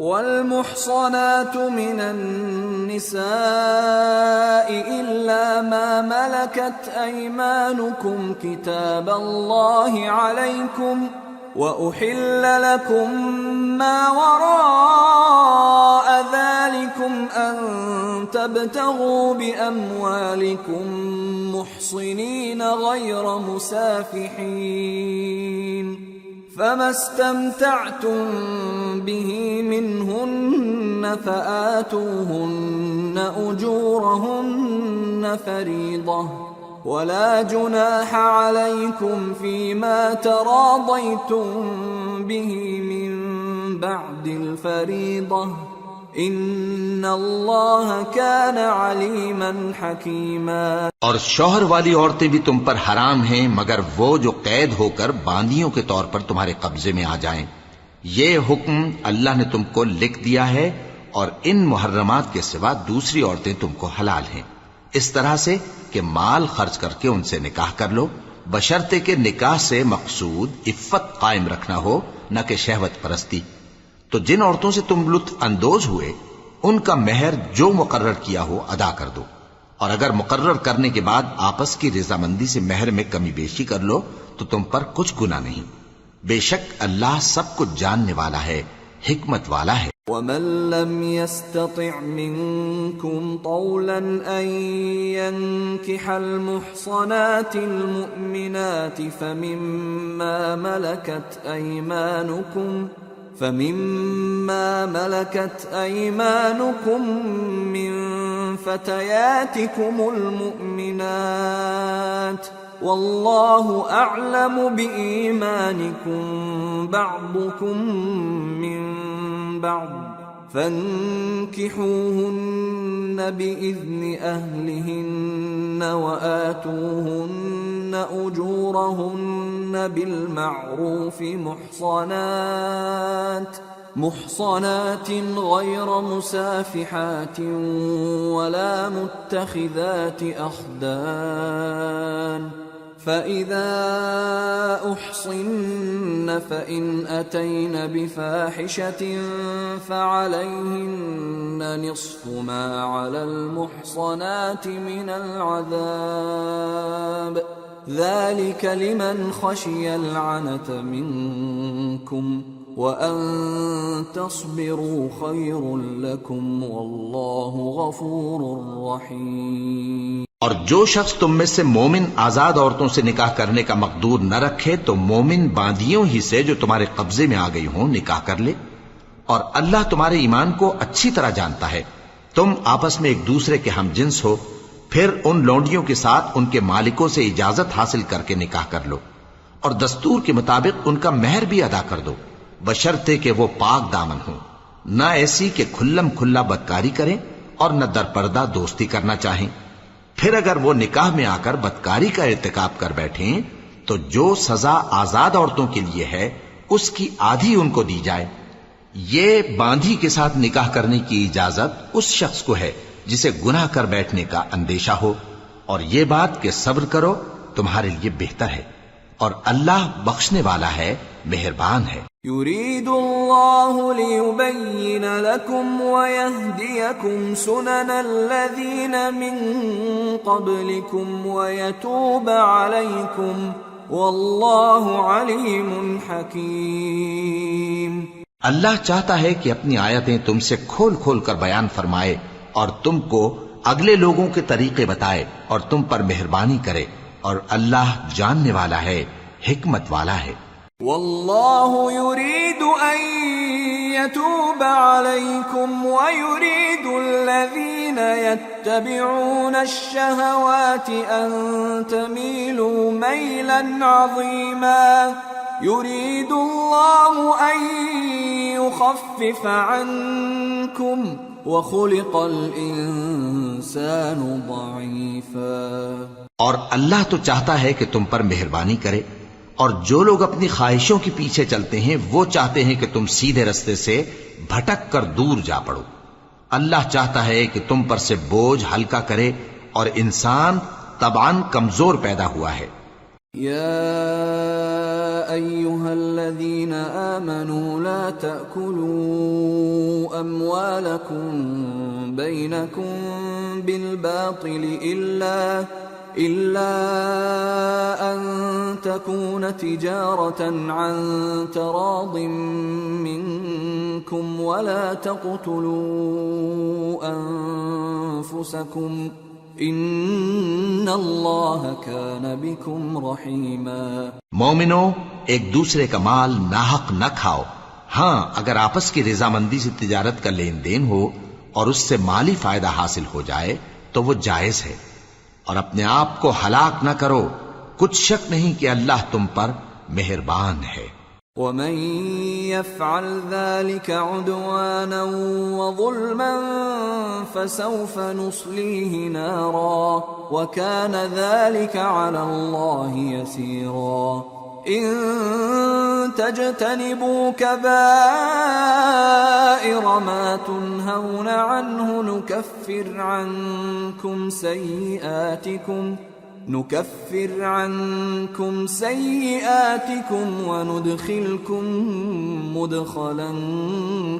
والمحصنات من النساء إلا ما ملكت أيمانكم كتاب الله عليكم وأحل لكم ما وراء ذلكم أن تبتغوا بأموالكم محصنين غير مسافحين فما استمتعتم به منهن فآتوهن أجورهن فريضة ولا جناح عليكم فيما تراضيتم به من بعد الفريضة ان اللہ کان علیما حکیما۔ اور شوہر والی عورتیں بھی تم پر حرام ہیں مگر وہ جو قید ہو کر باندیوں کے طور پر تمہارے قبضے میں آ جائیں۔ یہ حکم اللہ نے تم کو لکھ دیا ہے اور ان محرمات کے سوا دوسری عورتیں تم کو حلال ہیں، اس طرح سے کہ مال خرچ کر کے ان سے نکاح کر لو، بشرطے کہ نکاح سے مقصود عفت قائم رکھنا ہو نہ کہ شہوت پرستی۔ تو جن عورتوں سے تم لطف اندوز ہوئے ان کا مہر جو مقرر کیا ہو ادا کر دو، اور اگر مقرر کرنے کے بعد آپس کی رضامندی سے مہر میں کمی بیشی کر لو تو تم پر کچھ گناہ نہیں، بے شک اللہ سب کچھ جاننے والا ہے، حکمت والا ہے۔ وَمَن لَّمْ يَسْتَطِعْ مِنكُمْ طَوْلًا أَن يَنكِحَ الْمُحْصَنَاتِ الْمُؤْمِنَاتِ فَمِمَّا مَلَكَتْ أَيْمَانُكُمْ مِنْ فَتَيَاتِكُمُ الْمُؤْمِنَاتِ وَاللَّهُ أَعْلَمُ بِإِيمَانِكُمْ بَعْضُكُمْ مِنْ بَعْضٍ فَانكِحُوهُنَّ بِإِذْنِ أَهْلِهِنَّ وَآتُوهُنَّ أُجُورَهُنَّ بِالْمَعْرُوفِ محصنات غير مسافحات ولا متخذات أخدان فإذا أحصن فإن أتين بفاحشة فعليهن نصف ما على المحصنات من العذاب ذلك لمن خشي العنة منكم وَأَن تَصْبِرُوا خَيْرٌ لَكُمْ وَاللَّهُ غَفُورٌ رَحِيمٌ۔ اور جو شخص تم میں سے مومن آزاد عورتوں سے نکاح کرنے کا مقدور نہ رکھے تو مومن باندیوں ہی سے جو تمہارے قبضے میں آ گئی ہوں نکاح کر لے، اور اللہ تمہارے ایمان کو اچھی طرح جانتا ہے۔ تم آپس میں ایک دوسرے کے ہم جنس ہو، پھر ان لونڈیوں کے ساتھ ان کے مالکوں سے اجازت حاصل کر کے نکاح کر لو، اور دستور کے مطابق ان کا مہر بھی ادا کر دو، بشرطے کہ وہ پاک دامن ہوں، نہ ایسی کہ کھلم کھلا بدکاری کریں اور نہ در پردہ دوستی کرنا چاہیں۔ پھر اگر وہ نکاح میں آ کر بدکاری کا ارتکاب کر بیٹھیں تو جو سزا آزاد عورتوں کے لیے ہے اس کی آدھی ان کو دی جائے۔ یہ باندھی کے ساتھ نکاح کرنے کی اجازت اس شخص کو ہے جسے گناہ کر بیٹھنے کا اندیشہ ہو، اور یہ بات کہ صبر کرو تمہارے لیے بہتر ہے، اور اللہ بخشنے والا ہے، مہربان ہے۔ يريد الله ليبين لكم ويهديكم سنن الذين من قبلكم ويتوب عليكم والله عليم حكيم۔ اللہ چاہتا ہے کہ اپنی آیتیں تم سے کھول کھول کر بیان فرمائے اور تم کو اگلے لوگوں کے طریقے بتائے اور تم پر مہربانی کرے، اور اللہ جاننے والا ہے، حکمت والا ہے۔ واللہ يريد ان يتوب عليكم ويريد الذين يتبعون الشهوات ان تميلوا ميلا عظيما يريد الله ان يخفف عنكم وخلق الانسان ضعيفا۔ اور اللہ تو چاہتا ہے کہ تم پر مہربانی کرے، اور جو لوگ اپنی خواہشوں کے پیچھے چلتے ہیں وہ چاہتے ہیں کہ تم سیدھے رستے سے بھٹک کر دور جا پڑو۔ اللہ چاہتا ہے کہ تم پر سے بوجھ ہلکا کرے، اور انسان طبعاً کمزور پیدا ہوا ہے۔ یا ایھا الذین آمنوا لا تأکلوا أموالكم بينكم بالباطل إلا أن تكون تجارة عن تراض منكم ولا تقتلوا أنفسكم ان اللہ کان بکم رحیما۔ مومنو، ایک دوسرے کا مال ناحق نہ کھاؤ۔ ہاں، اگر آپس کی رضامندی سے تجارت کا لین دین ہو اور اس سے مالی فائدہ حاصل ہو جائے تو وہ جائز ہے، اور اپنے آپ کو ہلاک نہ کرو، کچھ شک نہیں کہ اللہ تم پر مہربان ہے۔ ومن يفعل ذلك عدوانا وظلما فسوف نصليه نارا وكان ذلك على الله يسيرا۔ إن تجتنبوا كبائر ما تنهون عنه نكفر عنكم سيئاتكم وندخلكم مدخلا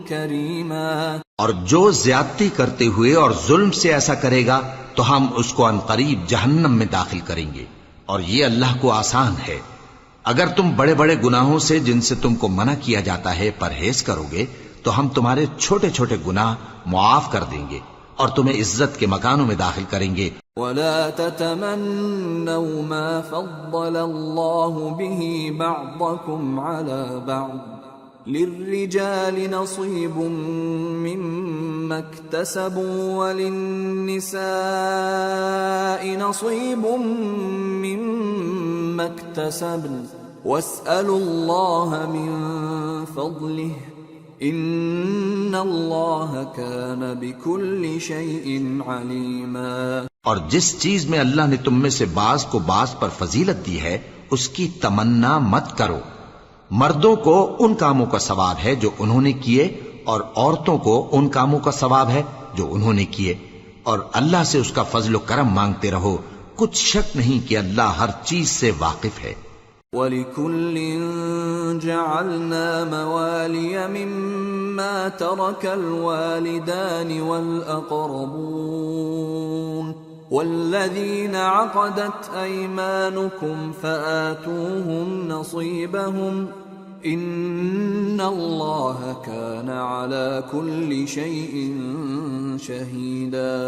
كريما۔ اور جو زیادتی کرتے ہوئے اور ظلم سے ایسا کرے گا تو ہم اس کو عنقریب جہنم میں داخل کریں گے، اور یہ اللہ کو آسان ہے۔ اگر تم بڑے بڑے گناہوں سے جن سے تم کو منع کیا جاتا ہے پرہیز کرو گے تو ہم تمہارے چھوٹے چھوٹے گناہ معاف کر دیں گے اور تمہیں عزت کے مکانوں میں داخل کریں گے۔ ولا تتمنوا ما فضل الله به بعضكم على بعض للرجال نصيب مما اكتسبوا وللنساء نصيب مما اكتسبن واسألوا الله من فضله ان اللہ کان بکل شیء علیما۔ اور جس چیز میں اللہ نے تم میں سے بعض کو بعض پر فضیلت دی ہے اس کی تمنا مت کرو۔ مردوں کو ان کاموں کا ثواب ہے جو انہوں نے کیے، اور عورتوں کو ان کاموں کا ثواب ہے جو انہوں نے کیے، اور اللہ سے اس کا فضل و کرم مانگتے رہو، کچھ شک نہیں کہ اللہ ہر چیز سے واقف ہے۔ وَلِكُلٍّ جَعَلْنَا مَوَالِيَ مِمَّا تَرَكَ الْوَالِدَانِ وَالْأَقْرَبُونَ وَالَّذِينَ عَقَدَتْ أَيْمَانُكُمْ فَآتُوهُمْ نَصِيبَهُمْ إِنَّ اللَّهَ كَانَ عَلَى كُلِّ شَيْءٍ شَهِيدًا۔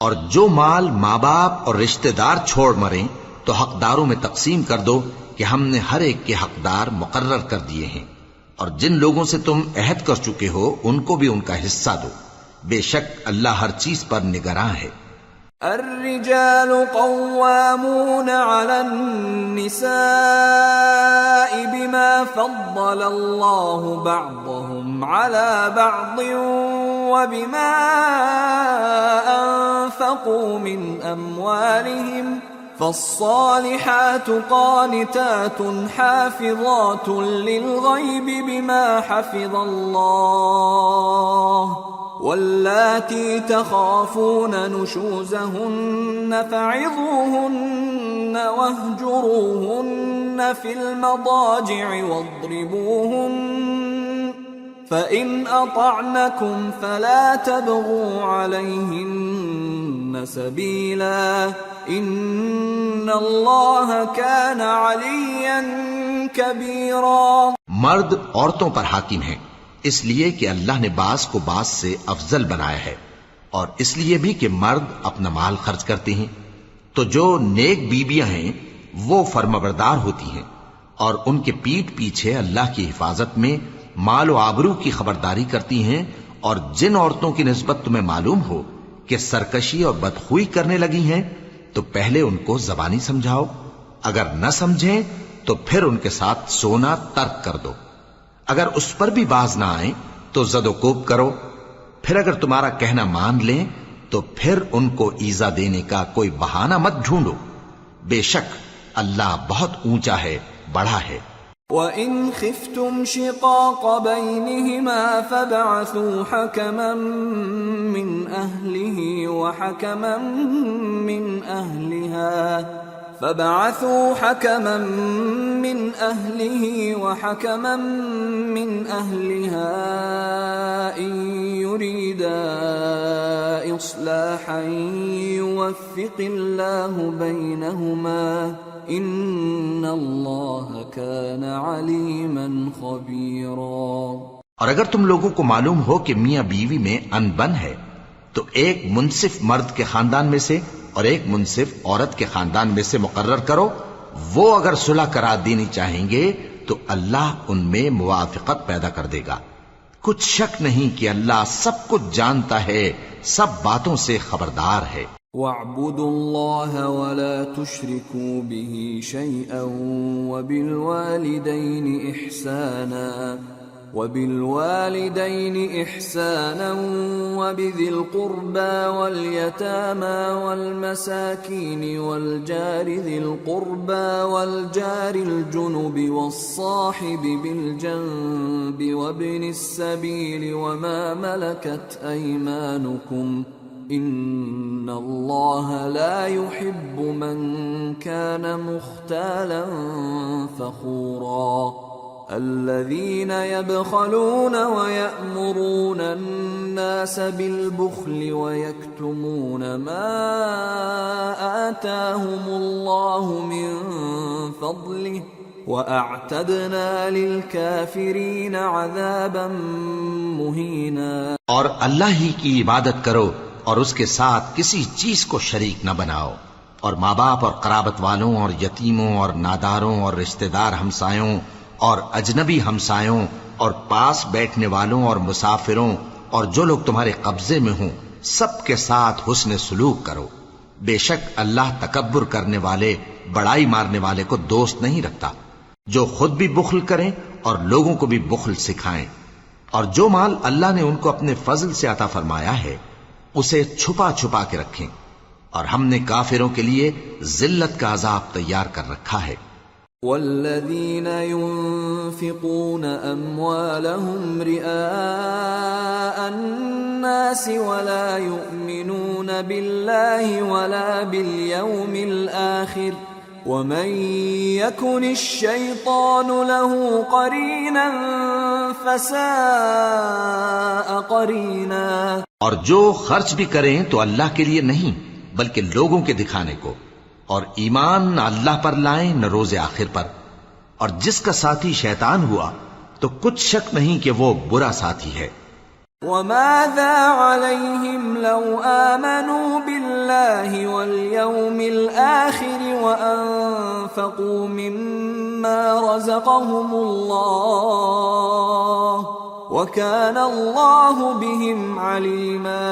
اور جو مال ماں باپ اور رشتہ دار چھوڑ مریں تو حقداروں میں تقسیم کر دو کہ ہم نے ہر ایک کے حقدار مقرر کر دیے ہیں، اور جن لوگوں سے تم عہد کر چکے ہو ان کو بھی ان کا حصہ دو، بے شک اللہ ہر چیز پر نگراں ہے۔ الرجال قوامون على النساء بما فضل الله بعضهم على بعض وبما أنفقوا من أموالهم فالصالحات قانتات حافظات للغيب بما حفظ الله واللاتي تخافون نشوزهن فعظوهن واهجروهن في المضاجع واضربوهن فإن أطعنكم فلا تبغوا عليهن سبيلا ان اللہ کان علیا کبیرا۔ مرد عورتوں پر حاکم ہیں اس لیے کہ اللہ نے بعض کو بعض سے افضل بنایا ہے، اور اس لیے بھی کہ مرد اپنا مال خرچ کرتے ہیں، تو جو نیک بیویاں ہیں وہ فرمانبردار ہوتی ہیں، اور ان کے پیٹ پیچھے اللہ کی حفاظت میں مال و آبرو کی خبرداری کرتی ہیں، اور جن عورتوں کی نسبت تمہیں معلوم ہو کہ سرکشی اور بدخوئی کرنے لگی ہیں تو پہلے ان کو زبانی سمجھاؤ، اگر نہ سمجھیں تو پھر ان کے ساتھ سونا ترک کر دو، اگر اس پر بھی باز نہ آئیں تو زد و کوب کرو، پھر اگر تمہارا کہنا مان لیں تو پھر ان کو ایذا دینے کا کوئی بہانہ مت ڈھونڈو، بے شک اللہ بہت اونچا ہے، بڑا ہے۔ وَإِنْ خِفْتُمْ شِقَاقَ بَيْنِهِمَا فَابْعَثُوا حَكَمًا مِّنْ أَهْلِهِ وَحَكَمًا مِّنْ أَهْلِهَا إِنْ يريدا إصلاحا يوفق الله بينهما إن الله كان عليما خبيرا۔ اور اگر تم لوگوں کو معلوم ہو کہ میاں بیوی میں انبن ہے تو ایک منصف مرد کے خاندان میں سے اور ایک منصف عورت کے خاندان میں سے مقرر کرو، وہ اگر صلح کرا دینی چاہیں گے تو اللہ ان میں موافقت پیدا کر دے گا۔ کچھ شک نہیں کہ اللہ سب کچھ جانتا ہے، سب باتوں سے خبردار ہے۔ وَاعْبُدُوا اللَّهَ وَلَا تُشْرِكُوا بِهِ شَيْئًا وَبِالْوَالِدَيْنِ إِحْسَانًا وَبِذِي الْقُرْبَى وَالْيَتَامَى وَالْمَسَاكِينِ وَالْجَارِ ذِي الْقُرْبَى وَالْجَارِ الْجُنُبِ وَالصَّاحِبِ بِالْجَنبِ وَابْنِ السَّبِيلِ وَمَا مَلَكَتْ أَيْمَانُكُمْ إِنَّ اللَّهَ لَا يُحِبُّ مَنْ كَانَ مُخْتَالًا فَخُورًا۔ الذين يبخلون ويأمرون الناس بالبخل ويكتمون ما آتاهم الله من فضله وأعتدنا للكافرين عذابا مهينا۔ اور اللہ ہی کی عبادت کرو اور اس کے ساتھ کسی چیز کو شریک نہ بناؤ، اور ماں باپ اور قرابت والوں اور یتیموں اور ناداروں اور رشتہ دار ہمسایوں اور اجنبی ہمسایوں اور پاس بیٹھنے والوں اور مسافروں اور جو لوگ تمہارے قبضے میں ہوں سب کے ساتھ حسن سلوک کرو۔ بے شک اللہ تکبر کرنے والے، بڑائی مارنے والے کو دوست نہیں رکھتا۔ جو خود بھی بخل کریں اور لوگوں کو بھی بخل سکھائیں، اور جو مال اللہ نے ان کو اپنے فضل سے عطا فرمایا ہے اسے چھپا چھپا کے رکھیں، اور ہم نے کافروں کے لیے ذلت کا عذاب تیار کر رکھا ہے۔ والذين ينفقون أموالهم رئاء الناس ولا يؤمنون بالله ولا باليوم الآخر ومن يكن الشيطان له قرينا فساء قرينا۔ اور جو خرچ بھی کریں تو اللہ کے لیے نہیں بلکہ لوگوں کے دکھانے کو، اور ایمان نہ اللہ پر لائیں نہ روز آخر پر، اور جس کا ساتھی شیطان ہوا تو کچھ شک نہیں کہ وہ برا ساتھی ہے۔ وَمَاذَا عَلَيْهِمْ لَوْ آمَنُوا بِاللَّهِ وَالْيَوْمِ الْآخِرِ وَأَنفَقُوا مِمَّا رَزَقَهُمُ اللَّهُ وَكَانَ اللَّهُ بِهِمْ عَلِيمًا۔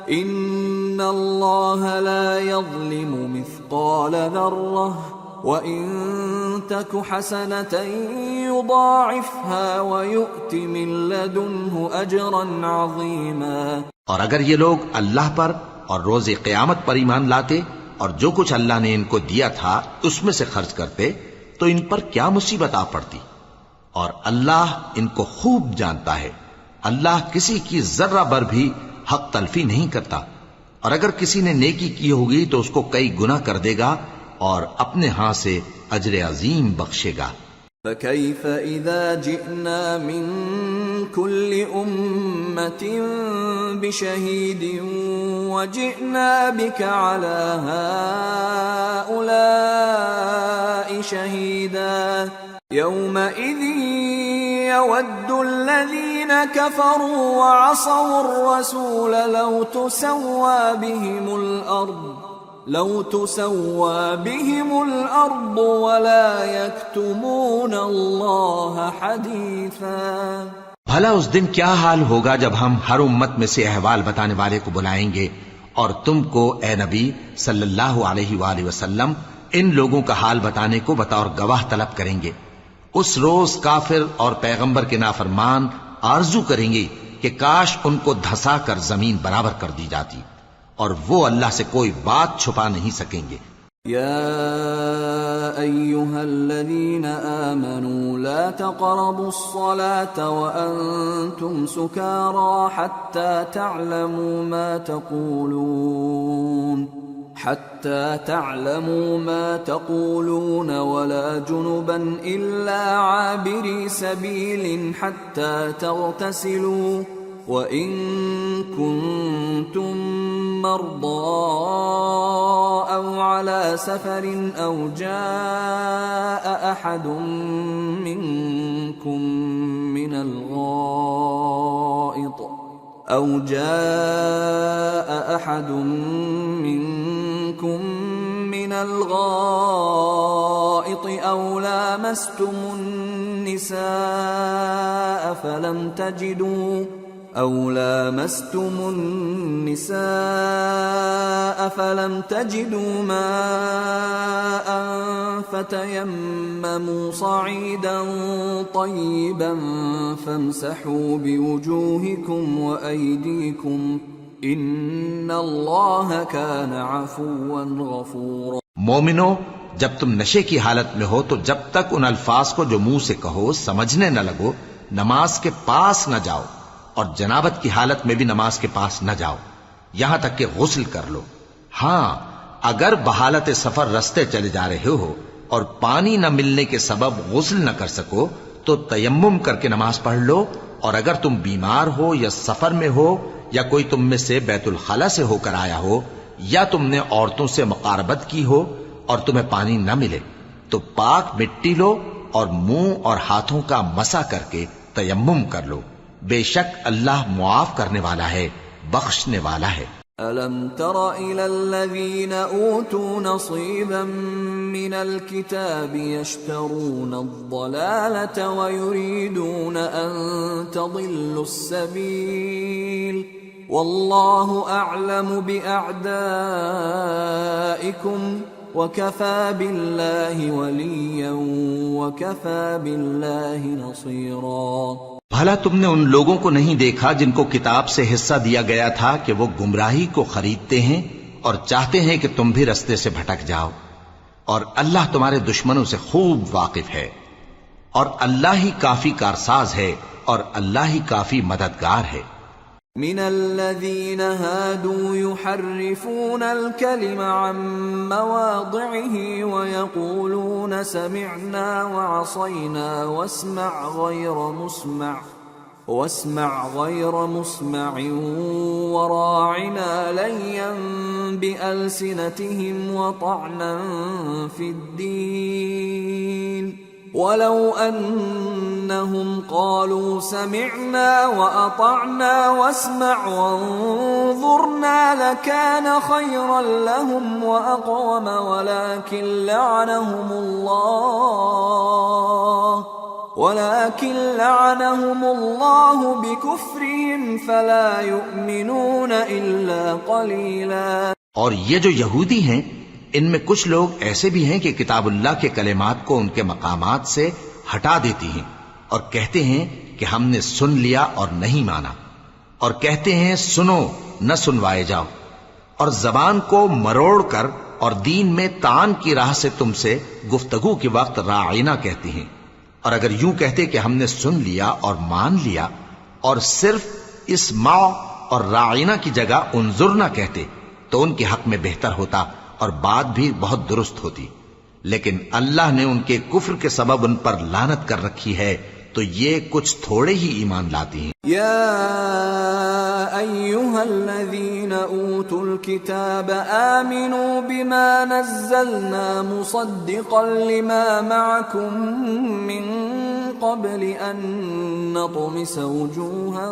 إِنَّ اللَّهَ لَا يَظْلِمُ مِثْقَالَ ذَرَّةٍ وَإِن تَكُ حَسَنَةً يُضَاعِفْهَا وَيُؤْتِ مِن لَّدُنْهُ أَجْرًا عَظِيمًا۔ اور اگر یہ لوگ اللہ پر اور روز قیامت پر ایمان لاتے اور جو کچھ اللہ نے ان کو دیا تھا اس میں سے خرچ کرتے تو ان پر کیا مصیبت آ پڑتی، اور اللہ ان کو خوب جانتا ہے۔ اللہ کسی کی ذرہ بر بھی حق تلفی نہیں کرتا، اور اگر کسی نے نیکی کی ہوگی تو اس کو کئی گنا کر دے گا اور اپنے ہاں سے اجر عظیم بخشے گا۔ فَكَيْفَ إِذَا جِئْنَا مِن كُلِّ أُمَّةٍ بِشَهِيدٍ وَجِئْنَا بِكَ عَلَى هَؤُلَاءِ شَهِيدًا يَوْمَئِذٍ يَوَدُّ الَّذِينَ كَفَرُوا وَعَصَوُا الرَّسُولَ لَوْ تُسَوَّى بِهِمُ الْأَرْضُ وَلَا يَكْتُمُونَ اللَّهَ حَدِيثًا۔ بھلا اس دن کیا حال ہوگا جب ہم ہر امت میں سے احوال بتانے والے کو بلائیں گے اور تم کو اے نبی صلی اللہ علیہ وآلہ وسلم ان لوگوں کا حال بتانے کو بطور گواہ طلب کریں گے۔ اس روز کافر اور پیغمبر کے نافرمان آرزو کریں گے کہ کاش ان کو دھسا کر زمین برابر کر دی جاتی، اور وہ اللہ سے کوئی بات چھپا نہیں سکیں گے۔ یا ایھا الذین آمنوا لا تقربوا الصلاة وانتم سکارى حتى تعلموا ما تقولون ولا جنبا إلا عابري سبيل حتى تغتسلوا وَإِن كُنتُم مَّرْضَىٰ أَوْ عَلَىٰ سَفَرٍ أَوْ جَاءَ أَحَدٌ مِّنكُم من الغائط أو لامستم النساء فلم تجدوا ماء فتيمموا صعيدا طيبا فامسحوا بوجوهكم وأيديكم ان اللہ کان عفوا غفورا۔ مومنو، جب تم نشے کی حالت میں ہو تو جب تک ان الفاظ کو جو منہ سے کہو سمجھنے نہ لگو نماز کے پاس نہ جاؤ، اور جنابت کی حالت میں بھی نماز کے پاس نہ جاؤ یہاں تک کہ غسل کر لو۔ ہاں، اگر بحالت سفر رستے چلے جا رہے ہو اور پانی نہ ملنے کے سبب غسل نہ کر سکو تو تیمم کر کے نماز پڑھ لو، اور اگر تم بیمار ہو یا سفر میں ہو یا کوئی تم میں سے بیت الخلا سے ہو کر آیا ہو یا تم نے عورتوں سے مقاربت کی ہو اور تمہیں پانی نہ ملے تو پاک مٹی لو اور منہ اور ہاتھوں کا مسح کر کے تیمم کر لو، بے شک اللہ معاف کرنے والا ہے، بخشنے والا ہے۔ أَلَمْ تَرَ إِلَى الَّذِينَ أُوتُوا نَصِيبًا مِّنَ الْكِتَابِ يَشْتَرُونَ الضَّلَالَةَ وَيُرِيدُونَ أَن تَضِلُّوا السَّبِيلَ وَاللَّهُ أَعْلَمُ بِأَعْدَائِكُمْ وَكَفَى بِاللَّهِ وَلِيًّا وَكَفَى بِاللَّهِ نَصِيرًا۔ بھلا تم نے ان لوگوں کو نہیں دیکھا جن کو کتاب سے حصہ دیا گیا تھا کہ وہ گمراہی کو خریدتے ہیں اور چاہتے ہیں کہ تم بھی رستے سے بھٹک جاؤ، اور اللہ تمہارے دشمنوں سے خوب واقف ہے، اور اللہ ہی کافی کارساز ہے اور اللہ ہی کافی مددگار ہے۔ من الذين هادوا يحرفون الكلم عن مواضعه ويقولون سمعنا وعصينا واسمع غير مسمع وراعنا ليا بألسنتهم وطعنا في الدين ولو أنهم قالوا سمعنا وأطعنا واسمع وانظرنا لكان خيرا لهم وأقوم ولكن لعنهم الله بكفرهم فلا يؤمنون إلا قليلا۔ اور یہ جو یہودی ہیں ان میں کچھ لوگ ایسے بھی ہیں کہ کتاب اللہ کے کلمات کو ان کے مقامات سے ہٹا دیتی ہیں اور کہتے ہیں کہ ہم نے سن لیا اور نہیں مانا، اور کہتے ہیں سنو نہ سنوائے جاؤ، اور زبان کو مروڑ کر اور دین میں تان کی راہ سے تم سے گفتگو کے وقت راعینا کہتی ہیں، اور اگر یوں کہتے کہ ہم نے سن لیا اور مان لیا اور صرف اسمع اور راعینا کی جگہ انظر نہ کہتے تو ان کے حق میں بہتر ہوتا اور بات بھی بہت درست ہوتی، لیکن اللہ نے ان کے کفر کے سبب ان پر لعنت کر رکھی ہے تو یہ کچھ تھوڑے ہی ایمان لاتی ہیں۔ یا ایھا الذین اوتوا الکتاب آمنوا بما نزلنا مصدقا لما معکم من قبل ان نطمس وجوها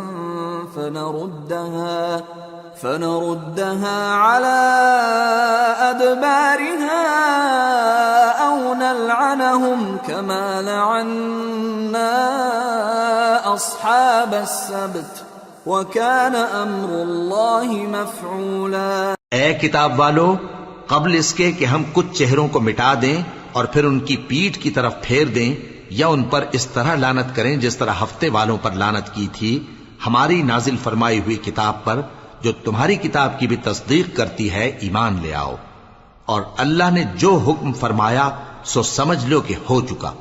فنردها على أدبارها أو نلعنهم كما لعنا أصحاب السبت وكان أمر الله مفعولا۔ اے کتاب والو، قبل اس کے کہ ہم کچھ چہروں کو مٹا دیں اور پھر ان کی پیٹھ کی طرف پھیر دیں یا ان پر اس طرح لعنت کریں جس طرح ہفتے والوں پر لعنت کی تھی ہماری نازل فرمائی ہوئی کتاب پر جو تمہاری کتاب کی بھی تصدیق کرتی ہے، ایمان لے آؤ، اور اللہ نے جو حکم فرمایا سو سمجھ لو کہ ہو چکا۔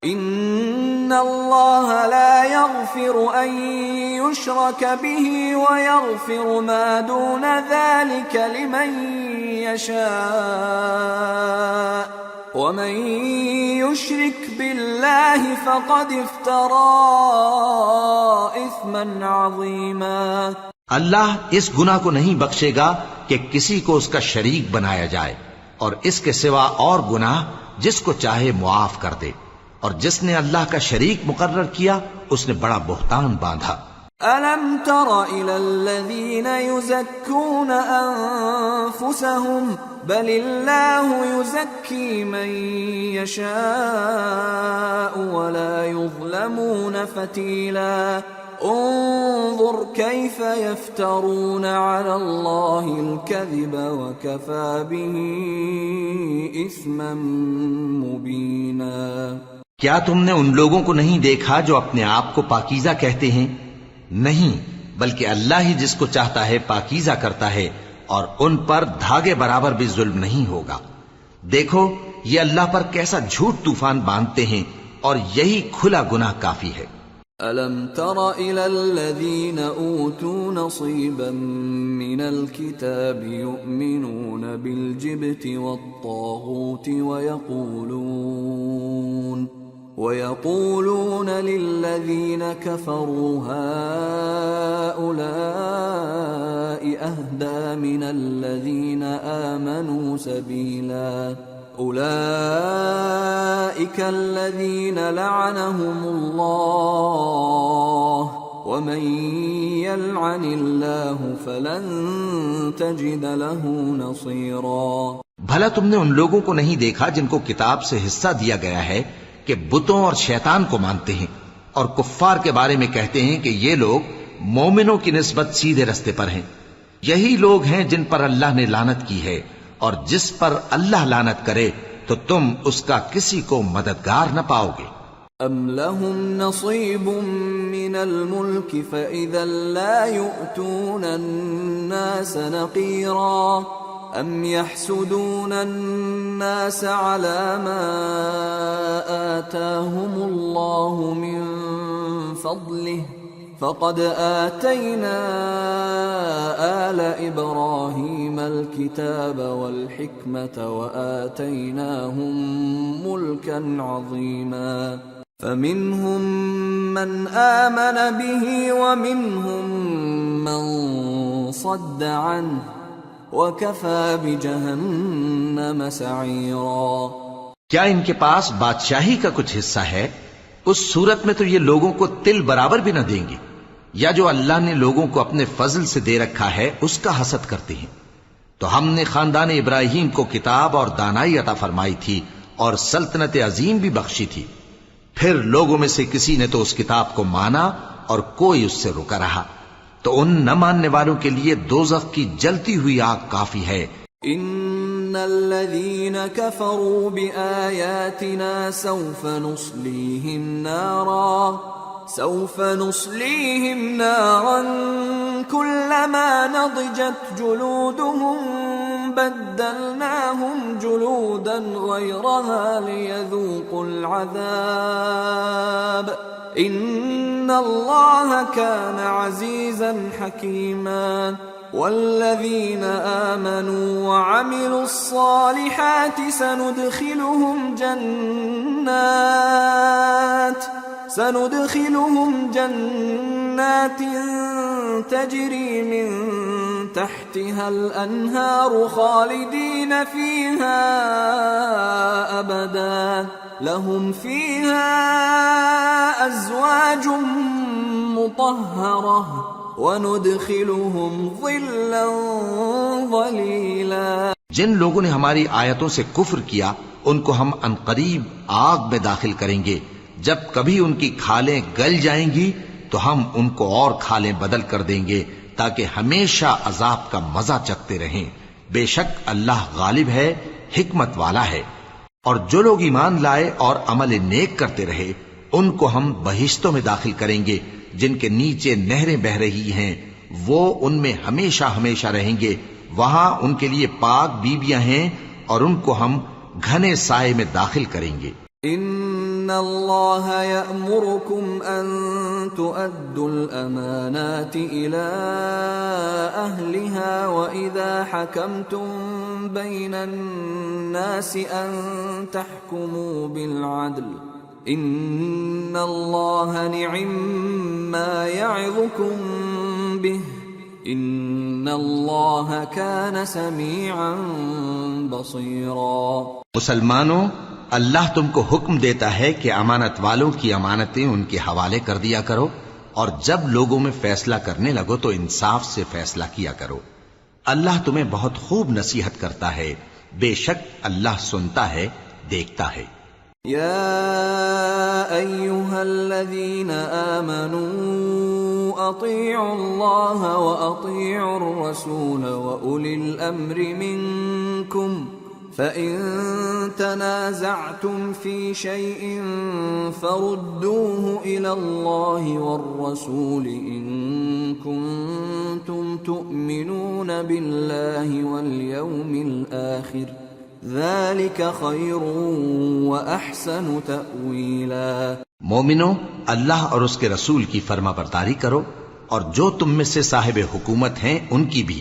ان اللہ لا يغفر ان يشرك به ويغفر ما دون ذلك لمن يشاء ومن يشرك بالله فقد افترى اثما عظيما. اللہ اس گناہ کو نہیں بخشے گا کہ کسی کو اس کا شریک بنایا جائے، اور اس کے سوا اور گناہ جس کو چاہے معاف کر دے، اور جس نے اللہ کا شریک مقرر کیا اس نے بڑا بہتان باندھا. أَلَمْ تَرَ إِلَى الَّذِينَ يُزَكُّونَ أَنفُسَهُمْ بَلِ اللَّهُ يُزَكِّي مَن يَشَاءُ وَلَا يُظْلَمُونَ فَتِيلًا. انظر كيف يفترون على الله الكذب وكفى به إثما مبينا. کیا تم نے ان لوگوں کو نہیں دیکھا جو اپنے آپ کو پاکیزہ کہتے ہیں؟ نہیں، بلکہ اللہ ہی جس کو چاہتا ہے پاکیزہ کرتا ہے، اور ان پر دھاگے برابر بھی ظلم نہیں ہوگا. دیکھو یہ اللہ پر کیسا جھوٹ طوفان باندھتے ہیں، اور یہی کھلا گناہ کافی ہے. أَلَمْ تَرَ إِلَى الَّذِينَ أُوتُوا نَصِيبًا مِّنَ الْكِتَابِ يُؤْمِنُونَ بِالْجِبْتِ وَالطَّاغُوتِ وَيَقُولُونَ لِلَّذِينَ كَفَرُوا هَؤُلَاءِ أَهْدَىٰ مِنَ الَّذِينَ آمَنُوا سَبِيلًا. أولئك الذين لعنهم الله ومن يلعن الله فلن تجد له نصيرا. بھلا تم نے ان لوگوں کو نہیں دیکھا جن کو کتاب سے حصہ دیا گیا ہے کہ بتوں اور شیطان کو مانتے ہیں، اور کفار کے بارے میں کہتے ہیں کہ یہ لوگ مومنوں کی نسبت سیدھے رستے پر ہیں. یہی لوگ ہیں جن پر اللہ نے لعنت کی ہے، اور جس پر اللہ لعنت کرے تو تم اس کا کسی کو مددگار نہ پاؤ گے. ام لهم نصیب من الملک فاذا لا يؤتون الناس نقیرا ام يحسدون الناس على ما آتاهم الله من فضله فقد آتينا آل إبراهيم الكتاب والحكمة وآتيناهم ملكا عظيما. فمنهم من آمن به ومنهم من صد عنه وكفى بجهنم سعيرا. کیا ان کے پاس بادشاہی کا کچھ حصہ ہے؟ اس صورت میں تو یہ لوگوں کو تل برابر بھی نہ دیں گے. یا جو اللہ نے لوگوں کو اپنے فضل سے دے رکھا ہے اس کا حسد کرتے ہیں. تو ہم نے خاندان ابراہیم کو کتاب اور دانائی عطا فرمائی تھی اور سلطنت عظیم بھی بخشی تھی. پھر لوگوں میں سے کسی نے تو اس کتاب کو مانا اور کوئی اس سے رکا رہا. تو ان نہ ماننے والوں کے لیے دوزخ کی جلتی ہوئی آگ کافی ہے. ان الذين كفروا بآياتنا سوف نصليهم نارا كلما نضجت جلودهم بدلناهم جلودا غيرها ليذوقوا العذاب ان الله كان عزيزا حكيما. والذين آمنوا وعملوا الصالحات سندخلهم جنات تجري من تحتها الأنهار خالدين فيها أبدا لهم فيها أزواج مطهرة وَنُدْخِلُهُمْ ظِلًّا ظَلِيلًا. جن لوگوں نے ہماری آیتوں سے کفر کیا ان کو ہم عنقریب آگ میں داخل کریں گے. جب کبھی ان کی کھالیں گل جائیں گی تو ہم ان کو اور کھالیں بدل کر دیں گے تاکہ ہمیشہ عذاب کا مزہ چکھتے رہیں. بے شک اللہ غالب ہے، حکمت والا ہے. اور جو لوگ ایمان لائے اور عمل نیک کرتے رہے ان کو ہم بہشتوں میں داخل کریں گے جن کے نیچے نہریں بہ رہی ہیں. وہ ان میں ہمیشہ ہمیشہ رہیں گے. وہاں ان کے لیے پاک بیویاں ہیں اور ان کو ہم گھنے سائے میں داخل کریں گے. ان اللہ یأمرکم ان تؤدوا الامانات الى أهلها وإذا حكمتم بين الناس أن تحكموا بالعدل إن الله نعم ما يعظكم به إن الله كان سميعا بصيرا۔ مسلمانوں، اللہ تم کو حکم دیتا ہے کہ امانت والوں کی امانتیں ان کے حوالے کر دیا کرو، اور جب لوگوں میں فیصلہ کرنے لگو تو انصاف سے فیصلہ کیا کرو۔ اللہ تمہیں بہت خوب نصیحت کرتا ہے، بے شک اللہ سنتا ہے، دیکھتا ہے۔ یا ایھا الذین آمنوا اطیعوا اللہ واطیعوا الرسول واولی الامر منکم فَإِن تَنَازَعْتُمْ فِي شَيْءٍ فَرُدُّوهُ إِلَى اللَّهِ وَالرَّسُولِ إِن كُنتُمْ تُؤْمِنُونَ بِاللَّهِ وَالْيَوْمِ الْآخِرِ ذَلِكَ خَيْرٌ وَأَحْسَنُ تَأْوِيلًا۔ مومنو، اللہ اور اس کے رسول کی فرما برداری کرو، اور جو تم میں سے صاحب حکومت ہیں ان کی بھی۔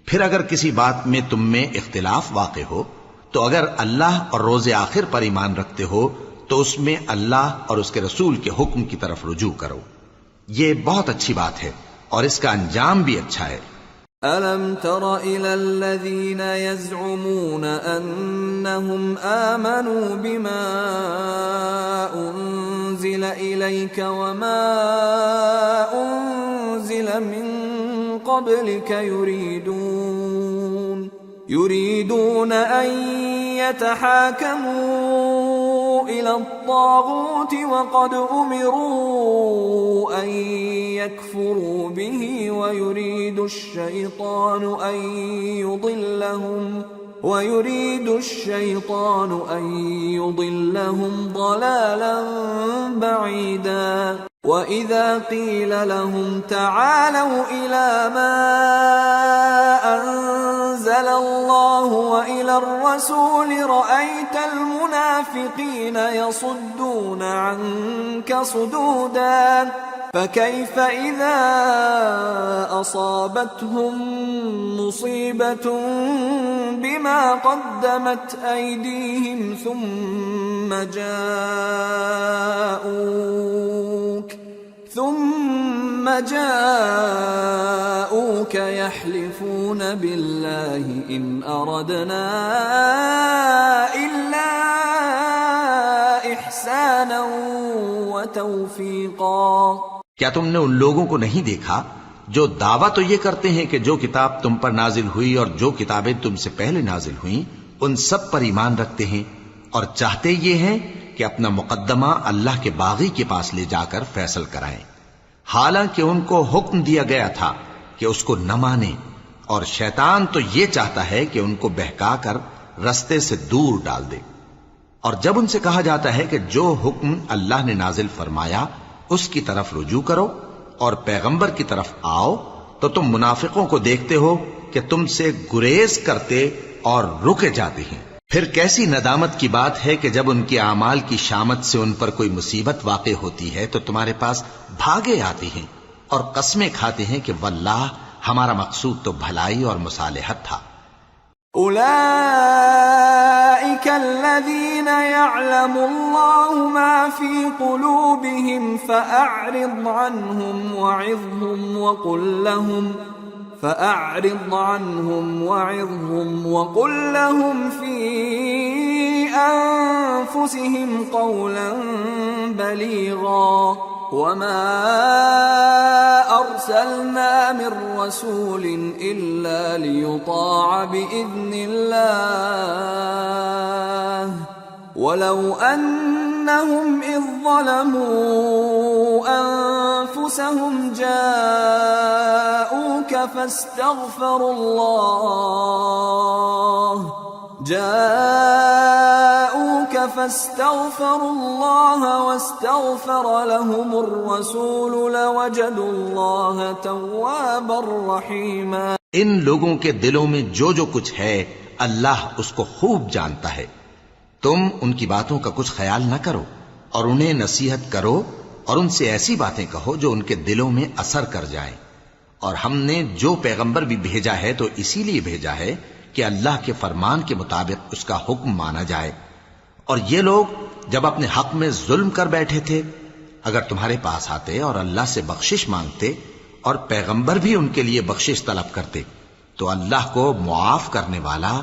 پھر اگر کسی بات میں تم میں اختلاف واقع ہو تو اگر اللہ اور روز آخر پر ایمان رکھتے ہو تو اس میں اللہ اور اس کے رسول کے حکم کی طرف رجوع کرو، یہ بہت اچھی بات ہے اور اس کا انجام بھی اچھا ہے۔ أَلَمْ تَرَ إِلَى الَّذِينَ يَزْعُمُونَ أَنَّهُمْ آمَنُوا بِمَا أُنزِلَ إِلَيْكَ وَمَا أُنزِلَ مِن قبلك يريدون أن يتحاكموا إلى الطاغوت وقد أمروا أن يكفروا به ويريد الشيطان أن يضلهم ضلالا بعيدا۔ وَإِذَا قِيلَ لَهُمْ تَعَالَوْا إِلَى مَا أَنزَلَ اللَّهُ وَإِلَى الرَّسُولِ رَأَيْتَ الْمُنَافِقِينَ يَصُدُّونَ عَنكَ صُدُودًا فَكَيْفَ إِذَا أَصَابَتْهُم مُّصِيبَةٌ بِمَا قَدَّمَتْ أَيْدِيهِمْ ثُمَّ جاءوك يحلفون بالله إن أردنا إلا إحسانا وتوفيقا۔ کیا تم نے ان لوگوں کو نہیں دیکھا جو دعویٰ تو یہ کرتے ہیں کہ جو کتاب تم پر نازل ہوئی اور جو کتابیں تم سے پہلے نازل ہوئیں ان سب پر ایمان رکھتے ہیں، اور چاہتے یہ ہیں کہ اپنا مقدمہ اللہ کے باغی کے پاس لے جا کر فیصل کرائیں، حالانکہ ان کو حکم دیا گیا تھا کہ اس کو نہ مانیں، اور شیطان تو یہ چاہتا ہے کہ ان کو بہکا کر رستے سے دور ڈال دے۔ اور جب ان سے کہا جاتا ہے کہ جو حکم اللہ نے نازل فرمایا اس کی طرف رجوع کرو اور پیغمبر کی طرف آؤ، تو تم منافقوں کو دیکھتے ہو کہ تم سے گریز کرتے اور رکے جاتے ہیں۔ پھر کیسی ندامت کی بات ہے کہ جب ان کے اعمال کی شامت سے ان پر کوئی مصیبت واقع ہوتی ہے تو تمہارے پاس بھاگے آتے ہیں اور قسمیں کھاتے ہیں کہ واللہ ہمارا مقصود تو بھلائی اور مصالحت تھا۔ أولئك الذين يعلم الله ما في قلوبهم فأعرض عنهم وقل لهم في أنفسهم قولا بليغا وما أرسلنا من رسول إلا ليطاع بإذن الله ولو أنهم إذ ظلموا أنفسهم جاءوك فاستغفروا الله واستغفر لهم الرسول لوجدوا الله توابا رحيما۔ ان لوگوں کے دلوں میں جو جو کچھ ہے اللہ اس کو خوب جانتا ہے۔ تم ان کی باتوں کا کچھ خیال نہ کرو اور انہیں نصیحت کرو اور ان سے ایسی باتیں کہو جو ان کے دلوں میں اثر کر جائیں، اور ہم نے جو پیغمبر بھی بھیجا ہے تو اسی لیے بھیجا ہے کہ اللہ کے فرمان کے مطابق اس کا حکم مانا جائے. اور یہ لوگ جب اپنے حق میں ظلم کر بیٹھے تھے، اگر تمہارے پاس آتے اور اللہ سے بخشش مانگتے اور پیغمبر بھی ان کے لیے بخشش طلب کرتے تو اللہ کو معاف کرنے والا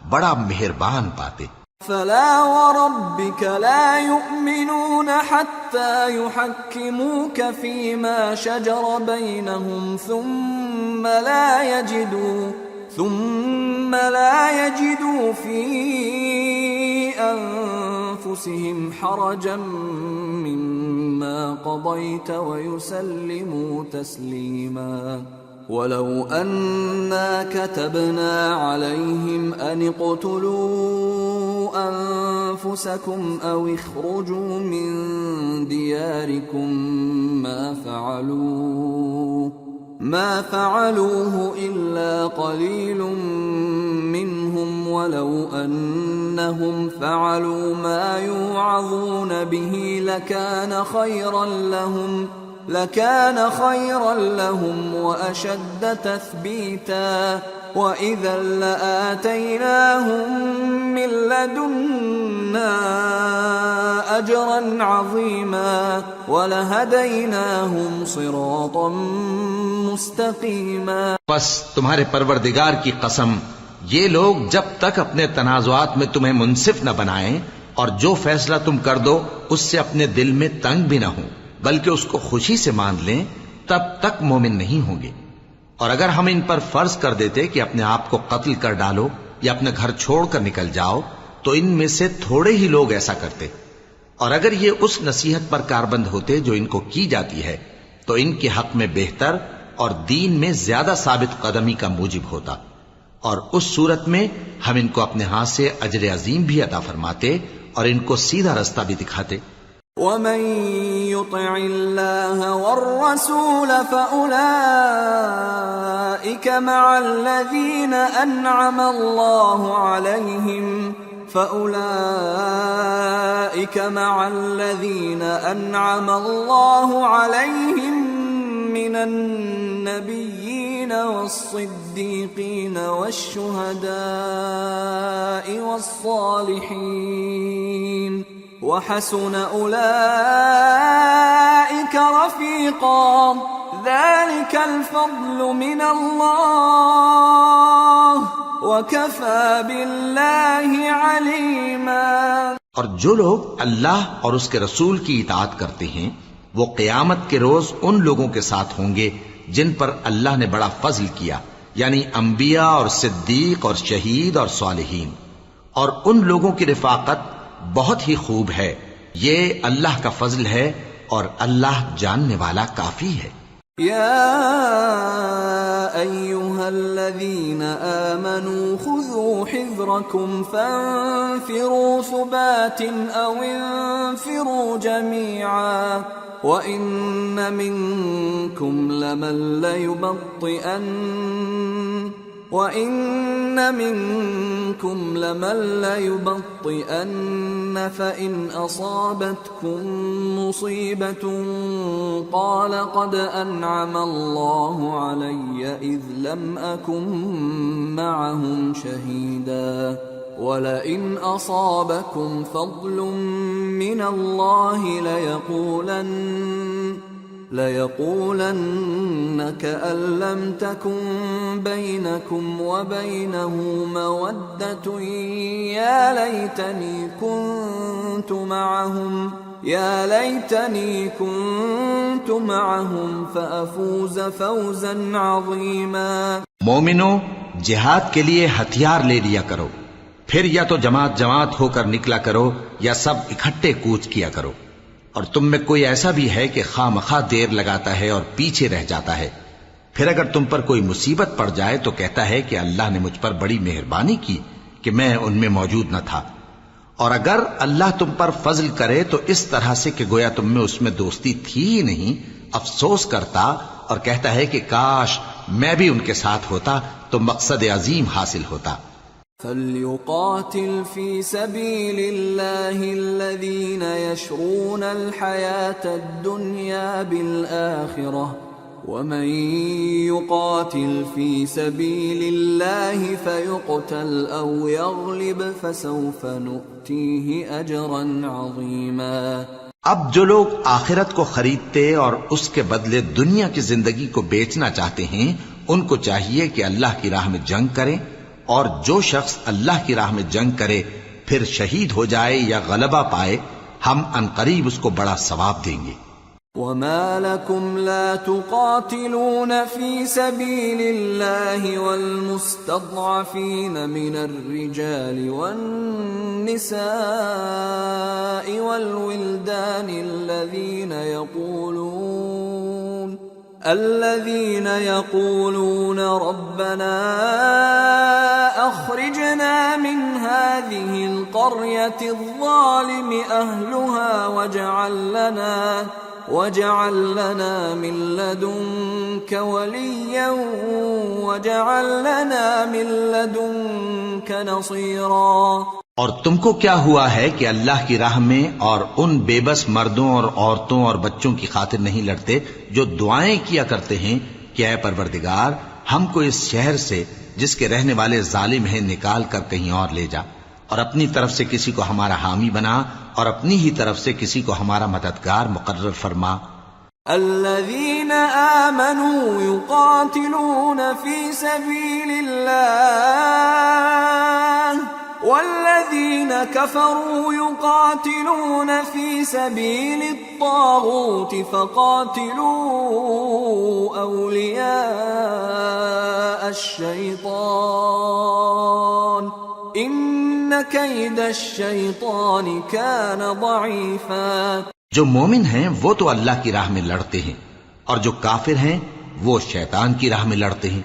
بڑا مہربان پاتے. فلا وربك لا يؤمنون حتى يحكموك فيما شجر بينهم ثم لا يجدوا في أنفسهم حرجا مما قضيت ويسلموا تسليما. ولو أنا كتبنا عليهم أن اقتلوا أنفسكم أو اخرجوا من دياركم ما فعلوه إلا قليل منهم ولو أنهم فعلوا ما يوعظون به لكان خيرا لهم وأشد تثبيتا وإذا لآتيناهم من لدنا أجرا عظيما ولهديناهم صراطا مستقيما. بس تمہارے پروردگار کی قسم، یہ لوگ جب تک اپنے تنازعات میں تمہیں منصف نہ بنائیں اور جو فیصلہ تم کر دو اس سے اپنے دل میں تنگ بھی نہ ہوں بلکہ اس کو خوشی سے مان لیں، تب تک مومن نہیں ہوں گے. اور اگر ہم ان پر فرض کر دیتے کہ اپنے آپ کو قتل کر ڈالو یا اپنے گھر چھوڑ کر نکل جاؤ تو ان میں سے تھوڑے ہی لوگ ایسا کرتے. اور اگر یہ اس نصیحت پر کاربند ہوتے جو ان کو کی جاتی ہے تو ان کے حق میں بہتر اور دین میں زیادہ ثابت قدمی کا موجب ہوتا. اور اس صورت میں ہم ان کو اپنے ہاتھ سے اجر عظیم بھی عطا فرماتے اور ان کو سیدھا رستہ بھی دکھاتے. ومن يطع الله والرسول فأولئك مع الذين أنعم الله عليهم من النبيين والصديقين والشهداء والصالحين وحسن أولئك رفيقا ذلك الفضل من الله وكفى بالله عليما. اور جو لوگ اللہ اور اس کے رسول کی اطاعت کرتے ہیں وہ قیامت کے روز ان لوگوں کے ساتھ ہوں گے جن پر اللہ نے بڑا فضل کیا، یعنی انبیاء اور صدیق اور شہید اور صالحین. اور ان لوگوں کی رفاقت بہت ہی خوب ہے. یہ اللہ کا فضل ہے اور اللہ جاننے والا کافی ہے. يا أيها الذين آمنوا خذوا حذركم فانفروا ثبات أو انفروا جميعا وإن منكم لمن ليبطئن فإن أصابتكم مصيبة قال قد أنعم الله علي إذ لم أكن معهم شهيدا ولئن أصابكم فضل من الله ليقولن كأن لم تكن بينكم وبينه مودة يا ليتني كنت معهم فأفوز فوزا عظيما. مومنو، جہاد کے لیے ہتھیار لے لیا کرو، پھر یا تو جماعت جماعت ہو کر نکلا کرو یا سب اکٹھے کوچ کیا کرو. اور تم میں کوئی ایسا بھی ہے کہ خواہ مخواہ دیر لگاتا ہے اور پیچھے رہ جاتا ہے، پھر اگر تم پر کوئی مصیبت پڑ جائے تو کہتا ہے کہ اللہ نے مجھ پر بڑی مہربانی کی کہ میں ان میں موجود نہ تھا. اور اگر اللہ تم پر فضل کرے تو اس طرح سے کہ گویا تم میں اس میں دوستی تھی ہی نہیں، افسوس کرتا اور کہتا ہے کہ کاش میں بھی ان کے ساتھ ہوتا تو مقصد عظیم حاصل ہوتا. فَلْيُقَاتِلْ فِي سَبِيلِ اللَّهِ الَّذِينَ يَشْرُونَ الْحَيَاةَ الدُّنْيَا بِالْآخِرَةِ ومن يقاتل في سبيل الله فيقتل أو يغلب فسوف نؤتيه أجرا عظيما. اب جو لوگ آخرت کو خریدتے اور اس کے بدلے دنیا کی زندگی کو بیچنا چاہتے ہیں ان کو چاہیے کہ اللہ کی راہ میں جنگ کریں، اور جو شخص اللہ کی راہ میں جنگ کرے پھر شہید ہو جائے یا غلبہ پائے ہم عنقریب اس کو بڑا ثواب دیں گے. وما لكم لا تقاتلون في سبيل الله والمستضعفين من الرجال والنساء والولدان الذين يقولون ربنا أخرجنا من هذه القرية الظالم أهلها واجعل لنا من لدنك وليا واجعل لنا من لدنك نصيرا. اور تم کو کیا ہوا ہے کہ اللہ کی راہ میں اور ان بے بس مردوں اور عورتوں اور بچوں کی خاطر نہیں لڑتے جو دعائیں کیا کرتے ہیں کہ اے پروردگار ہم کو اس شہر سے جس کے رہنے والے ظالم ہیں نکال کر کہیں اور لے جا، اور اپنی طرف سے کسی کو ہمارا حامی بنا اور اپنی ہی طرف سے کسی کو ہمارا مددگار مقرر فرما. الذين آمنوا يقاتلون في سبيل الله والذين كفروا يقاتلون في سبيل الطاغوت فقاتلوا أولياء الشيطان إن كيد الشيطان كان ضعيفا. جو مومن ہیں وہ تو اللہ کی راہ میں لڑتے ہیں، اور جو کافر ہیں وہ شیطان کی راہ میں لڑتے ہیں،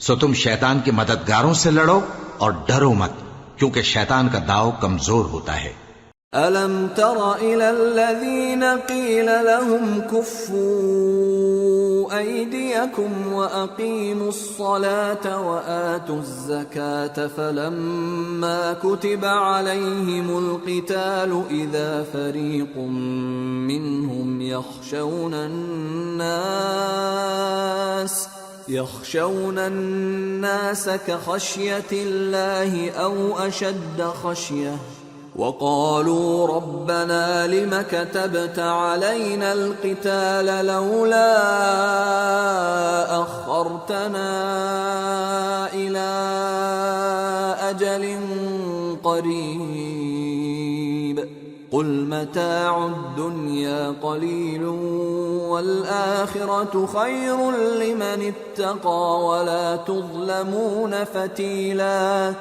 سو تم شیطان کے مددگاروں سے لڑو اور ڈرو مت، کیونکہ شیطان کا داؤ کمزور ہوتا ہے. أَلَمْ تَرَ إِلَى الَّذِينَ قِيلَ لَهُمْ كُفُّوا أَيْدِيَكُمْ وَأَقِيمُوا الصَّلَاةَ وَآتُوا الزَّكَاةَ فَلَمَّا كُتِبَ عَلَيْهِمُ الْقِتَالُ إِذَا فَرِيقٌ مِّنْهُمْ يخشون الناس كخشية الله أو أشد خشية وقالوا ربنا لم كتبت علينا القتال لولا أخرتنا إلى أجل قريب قل متاع الدنيا قليل والآخرة خير لمن اتقى ولا تظلمون فتيلا.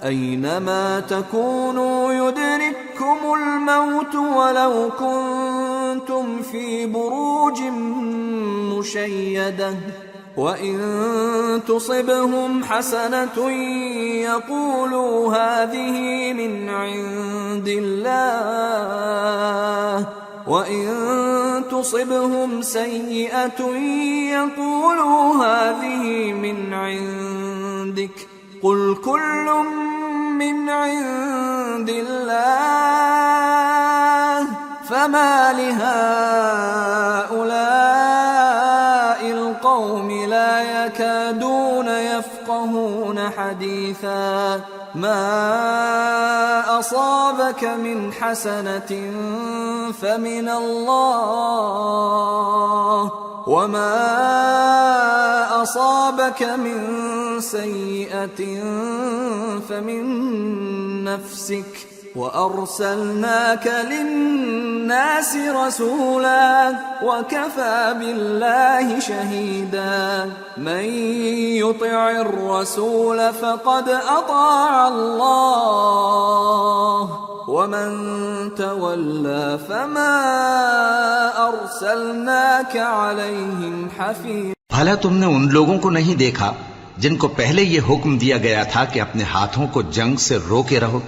أينما تكونوا يدرككم الموت ولو كنتم في بروج مشيدة وإن تصبهم حسنة يقولوا هذه من عند الله وإن تصبهم سيئة يقولوا هذه من عندك قل كل من عند الله فما لهؤلاء القوم لا يكادون يفقهون حديثا. ما أصابك من حسنة فمن الله وما أصابك من سيئة فمن نفسك وأرسلناك للناس رسولا وكفى بالله شهيدا. من يطع الرسول فقد أطاع الله ومن تولى فما أرسلناك عليهم حفيظا. بھلا تم نے ان لوگوں کو نہیں دیکھا جن کو پہلے یہ حکم دیا گیا تھا کہ اپنے ہاتھوں کو جنگ سے روکے رہو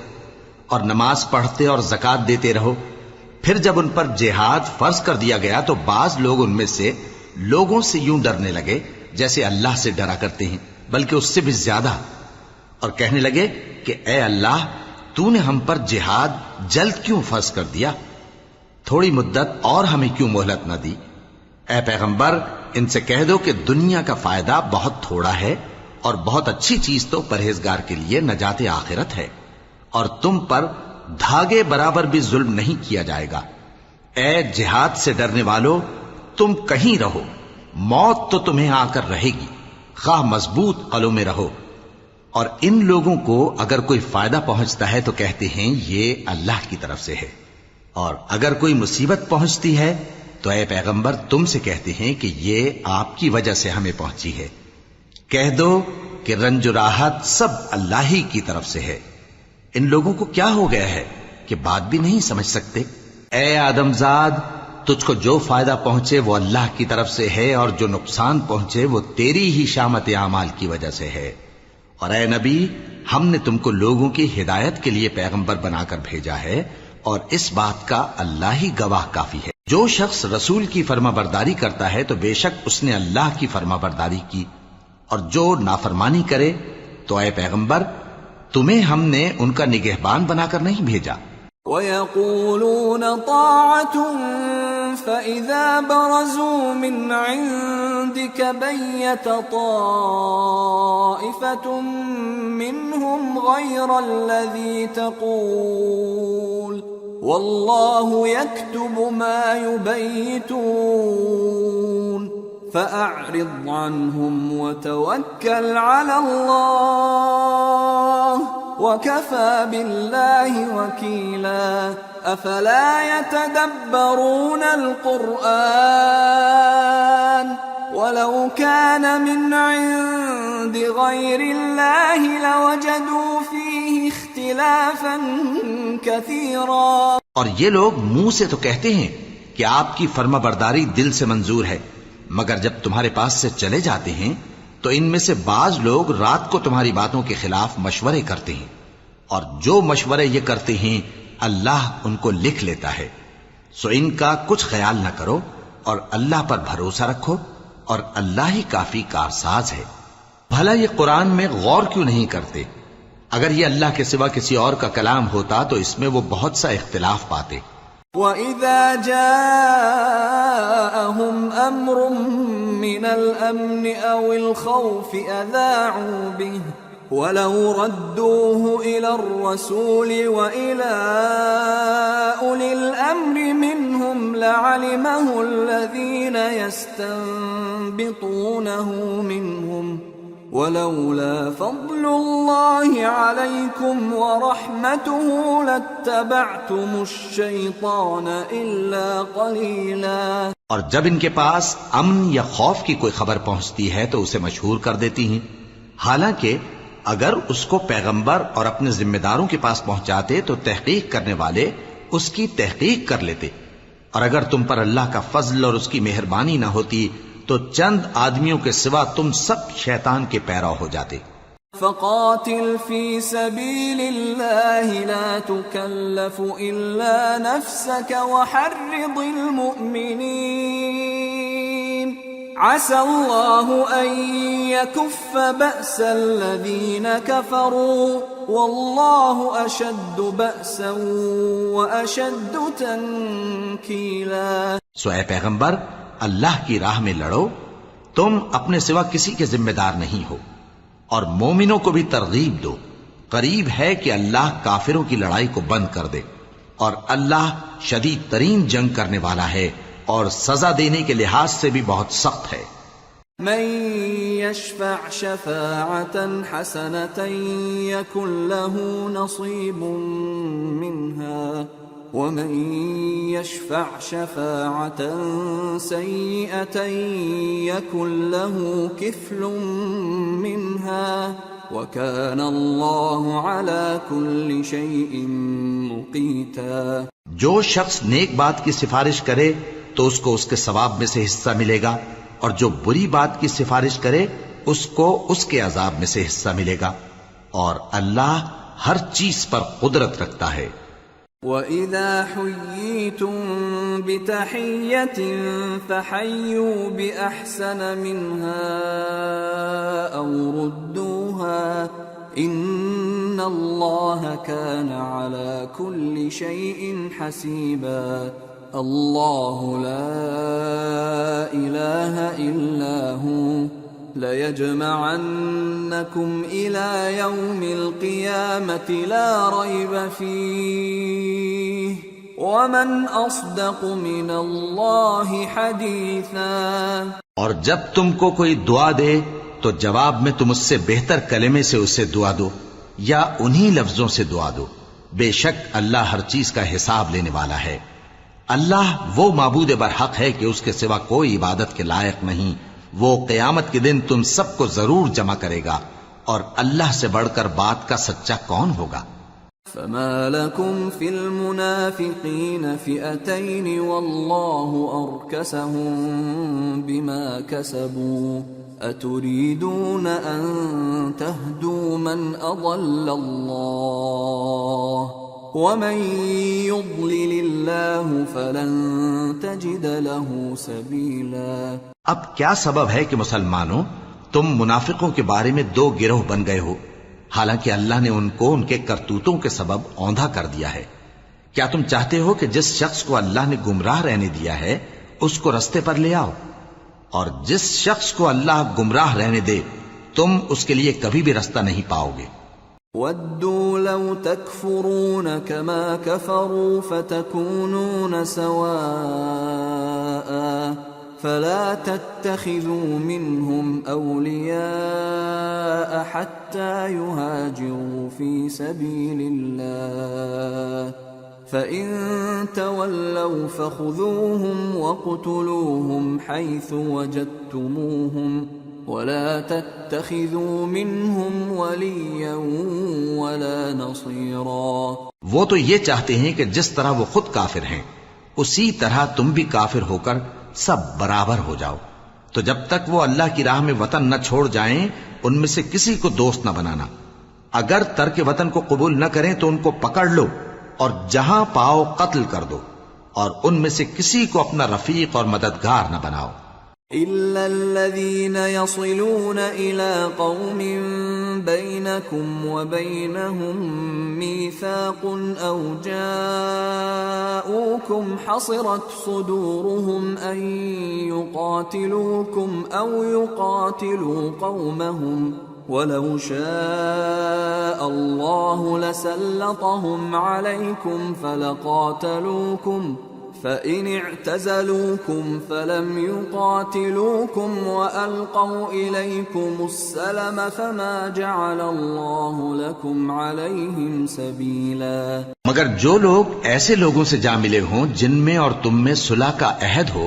اور نماز پڑھتے اور زکوٰۃ دیتے رہو، پھر جب ان پر جہاد فرض کر دیا گیا تو بعض لوگ ان میں سے لوگوں سے یوں ڈرنے لگے جیسے اللہ سے ڈرا کرتے ہیں، بلکہ اس سے بھی زیادہ، اور کہنے لگے کہ اے اللہ تو نے ہم پر جہاد جلد کیوں فرض کر دیا، تھوڑی مدت اور ہمیں کیوں مہلت نہ دی. اے پیغمبر ان سے کہہ دو کہ دنیا کا فائدہ بہت تھوڑا ہے اور بہت اچھی چیز تو پرہیزگار کے لیے نجات آخرت ہے، اور تم پر دھاگے برابر بھی ظلم نہیں کیا جائے گا۔ اے جہاد سے ڈرنے والو، تم کہیں رہو، موت تو تمہیں آ کر رہے گی، خواہ مضبوط قلعوں میں رہو۔ اور ان لوگوں کو اگر کوئی فائدہ پہنچتا ہے تو کہتے ہیں یہ اللہ کی طرف سے ہے، اور اگر کوئی مصیبت پہنچتی ہے تو اے پیغمبر تم سے کہتے ہیں کہ یہ آپ کی وجہ سے ہمیں پہنچی ہے۔ کہہ دو کہ رنج و راحت سب اللہ ہی کی طرف سے ہے۔ ان لوگوں کو کیا ہو گیا ہے کہ بات بھی نہیں سمجھ سکتے؟ اے آدمزاد، تجھ کو جو فائدہ پہنچے وہ اللہ کی طرف سے ہے، اور جو نقصان پہنچے وہ تیری ہی شامت اعمال کی وجہ سے ہے۔ اور اے نبی، ہم نے تم کو لوگوں کی ہدایت کے لیے پیغمبر بنا کر بھیجا ہے، اور اس بات کا اللہ ہی گواہ کافی ہے۔ جو شخص رسول کی فرما برداری کرتا ہے تو بے شک اس نے اللہ کی فرما برداری کی، اور جو نافرمانی کرے تو اے پیغمبر تمہیں ہم نے ان کا نگہبان بنا کر نہیں بھیجا۔ وَيَقُولُونَ طَاعَةٌ فَإِذَا بَرَزُوا مِنْ عِنْدِكَ بَيَّتَ طَائِفَةٌ مِّنْهُمْ غَيْرَ الَّذِي تَقُولُ وَاللَّهُ يَكْتُبُ مَا يُبَيِّتُونَ فَأَعْرِضْ عَنْهُمْ وَتَوَكَّلْ عَلَى اللَّهِ وَكَفَى بِاللَّهِ وَكِيلًا أَفَلَا يَتَدَبَّرُونَ الْقُرْآنَ وَلَوْ كَانَ مِنْ عِنْدِ غَيْرِ اللَّهِ لَوَجَدُوا فِيهِ اخْتِلَافًا كَثِيرًا۔ اور یہ لوگ منہ سے تو کہتے ہیں کہ آپ کی فرما برداری دل سے منظور ہے، مگر جب تمہارے پاس سے چلے جاتے ہیں تو ان میں سے بعض لوگ رات کو تمہاری باتوں کے خلاف مشورے کرتے ہیں، اور جو مشورے یہ کرتے ہیں اللہ ان کو لکھ لیتا ہے۔ سو ان کا کچھ خیال نہ کرو اور اللہ پر بھروسہ رکھو، اور اللہ ہی کافی کارساز ہے۔ بھلا یہ قرآن میں غور کیوں نہیں کرتے؟ اگر یہ اللہ کے سوا کسی اور کا کلام ہوتا تو اس میں وہ بہت سا اختلاف پاتے۔ وَإِذَا جَاءَهُمْ أَمْرٌ مِّنَ الْأَمْنِ أَوِ الْخَوْفِ أَذَاعُوا بِهِ وَلَوْ رَدُّوهُ إِلَى الرَّسُولِ وَإِلَى أُولِي الْأَمْرِ مِنْهُمْ لَعَلِمَهُ الَّذِينَ يَسْتَنبِطُونَهُ مِنْهُمْ وَلَوْلَا فَضْلُ اللَّهِ عَلَيْكُمْ وَرَحْمَتُهُ لَاتَّبَعْتُمُ الشَّيْطَانَ إِلَّا قَلِيلًا۔ اور جب ان کے پاس امن یا خوف کی کوئی خبر پہنچتی ہے تو اسے مشہور کر دیتی ہیں، حالانکہ اگر اس کو پیغمبر اور اپنے ذمہ داروں کے پاس پہنچاتے تو تحقیق کرنے والے اس کی تحقیق کر لیتے، اور اگر تم پر اللہ کا فضل اور اس کی مہربانی نہ ہوتی تو چند آدمیوں کے سوا تم سب شیطان کے پیرو ہو جاتے۔ فَقَاتِلْ فِي سَبِيلِ اللَّهِ لَا تُكَلَّفُ إِلَّا نَفْسَكَ وَحَرِّضِ الْمُؤْمِنِينَ عَسَى اللَّهُ أَن يَكُفَّ بَأْسَ الَّذِينَ كَفَرُوا وَاللَّهُ أَشَدُّ بَأْسًا وَأَشَدُّ تَنكِيلًا۔ سو اے پیغمبر، اللہ کی راہ میں لڑو، تم اپنے سوا کسی کے ذمہ دار نہیں ہو، اور مومنوں کو بھی ترغیب دو، قریب ہے کہ اللہ کافروں کی لڑائی کو بند کر دے، اور اللہ شدید ترین جنگ کرنے والا ہے اور سزا دینے کے لحاظ سے بھی بہت سخت ہے۔ من يشفع شفاعة حسنة يكن له نصيب منها ومن يشفع شفاعة سيئة يكن له كفل منها وكان الله على كل شيء مقيتا۔ جو شخص نیک بات کی سفارش کرے تو اس کو اس کے ثواب میں سے حصہ ملے گا، اور جو بری بات کی سفارش کرے اس کو اس کے عذاب میں سے حصہ ملے گا، اور اللہ ہر چیز پر قدرت رکھتا ہے۔ وَإِذَا حُيِّيتُم بِتَحِيَّةٍ فَحَيُّوا بِأَحْسَنَ مِنْهَا أَوْ رُدُّوهَا إِنَّ اللَّهَ كَانَ عَلَى كُلِّ شَيْءٍ حَسِيبًا۔ اللہ لا الہ الا هو لَيَجْمَعَنَّكُمْ إِلَى يَوْمِ الْقِيَامَةِ لَا رَيْبَ فِيهِ وَمَنْ أَصْدَقُ مِنَ اللَّهِ حَدِيثًا۔ اور جب تم کو کوئی دعا دے تو جواب میں تم اس سے بہتر کلمے سے اسے دعا دو یا انہی لفظوں سے دعا دو، بے شک اللہ ہر چیز کا حساب لینے والا ہے۔ اللہ وہ معبود برحق ہے کہ اس کے سوا کوئی عبادت کے لائق نہیں، وہ قیامت کے دن تم سب کو ضرور جمع کرے گا، اور اللہ سے بڑھ کر بات کا سچا کون ہوگا؟ فما لكم في المنافقين فئتين والله أركسهم بما كسبوا أتريدون أن تهدوا من أضل الله ومن يضلل الله فلن تجد له سبيلا۔ اب کیا سبب ہے کہ مسلمانوں تم منافقوں کے بارے میں دو گروہ بن گئے ہو، حالانکہ اللہ نے ان کو ان کے کرتوتوں کے سبب اوندھا کر دیا ہے؟ کیا تم چاہتے ہو کہ جس شخص کو اللہ نے گمراہ رہنے دیا ہے اس کو رستے پر لے آؤ، اور جس شخص کو اللہ گمراہ رہنے دے تم اس کے لیے کبھی بھی رستہ نہیں پاؤ گے۔ وَدُّوا لَوْ تَكْفُرُونَ كَمَا كَفَرُوا فَتَكُونُونَ سَوَاءً فَلَا تَتَّخِذُوا مِنْهُمْ أَوْلِيَاءَ حَتَّى يُهَاجِرُوا فِي سَبِيلِ اللَّهِ فَإِن تَوَلَّوْا فَخُذُوهُمْ وَاقْتُلُوهُمْ حَيْثُ وَجَدتُّمُوهُمْ وَلَا تَتَّخِذُوا مِنْهُمْ وَلِيًّا وَلَا نَصِيرًا۔ وہ تو یہ چاہتے ہیں کہ جس طرح وہ خود کافر ہیں اسی طرح تم بھی کافر ہو کر سب برابر ہو جاؤ، تو جب تک وہ اللہ کی راہ میں وطن نہ چھوڑ جائیں ان میں سے کسی کو دوست نہ بنانا۔ اگر ترک وطن کو قبول نہ کریں تو ان کو پکڑ لو اور جہاں پاؤ قتل کر دو، اور ان میں سے کسی کو اپنا رفیق اور مددگار نہ بناؤ۔ إِلَّا الَّذِينَ يَصِلُونَ إِلَىٰ قَوْمٍ بَيْنَكُمْ وَبَيْنَهُم مِّيثَاقٌ أَوْ جَاءُوكُمْ حَصِرَتْ صُدُورُهُمْ أَن يُقَاتِلُوكُمْ أَوْ يُقَاتِلُوا قَوْمَهُمْ وَلَوْ شَاءَ اللَّهُ لَسَلَّطَهُمْ عَلَيْكُمْ فَلَقَاتَلُوكُمْ فَإِنِ اعْتَزَلُوكُمْ فَلَمْ يُقَاتِلُوكُمْ وَأَلْقَوْا إِلَيْكُمُ السَّلَمَ فَمَا جَعَلَ اللَّهُ لَكُمْ عَلَيْهِمْ سَبِيلًا۔ مگر جو لوگ ایسے لوگوں سے جا ملے ہوں جن میں اور تم میں صلح کا عہد ہو،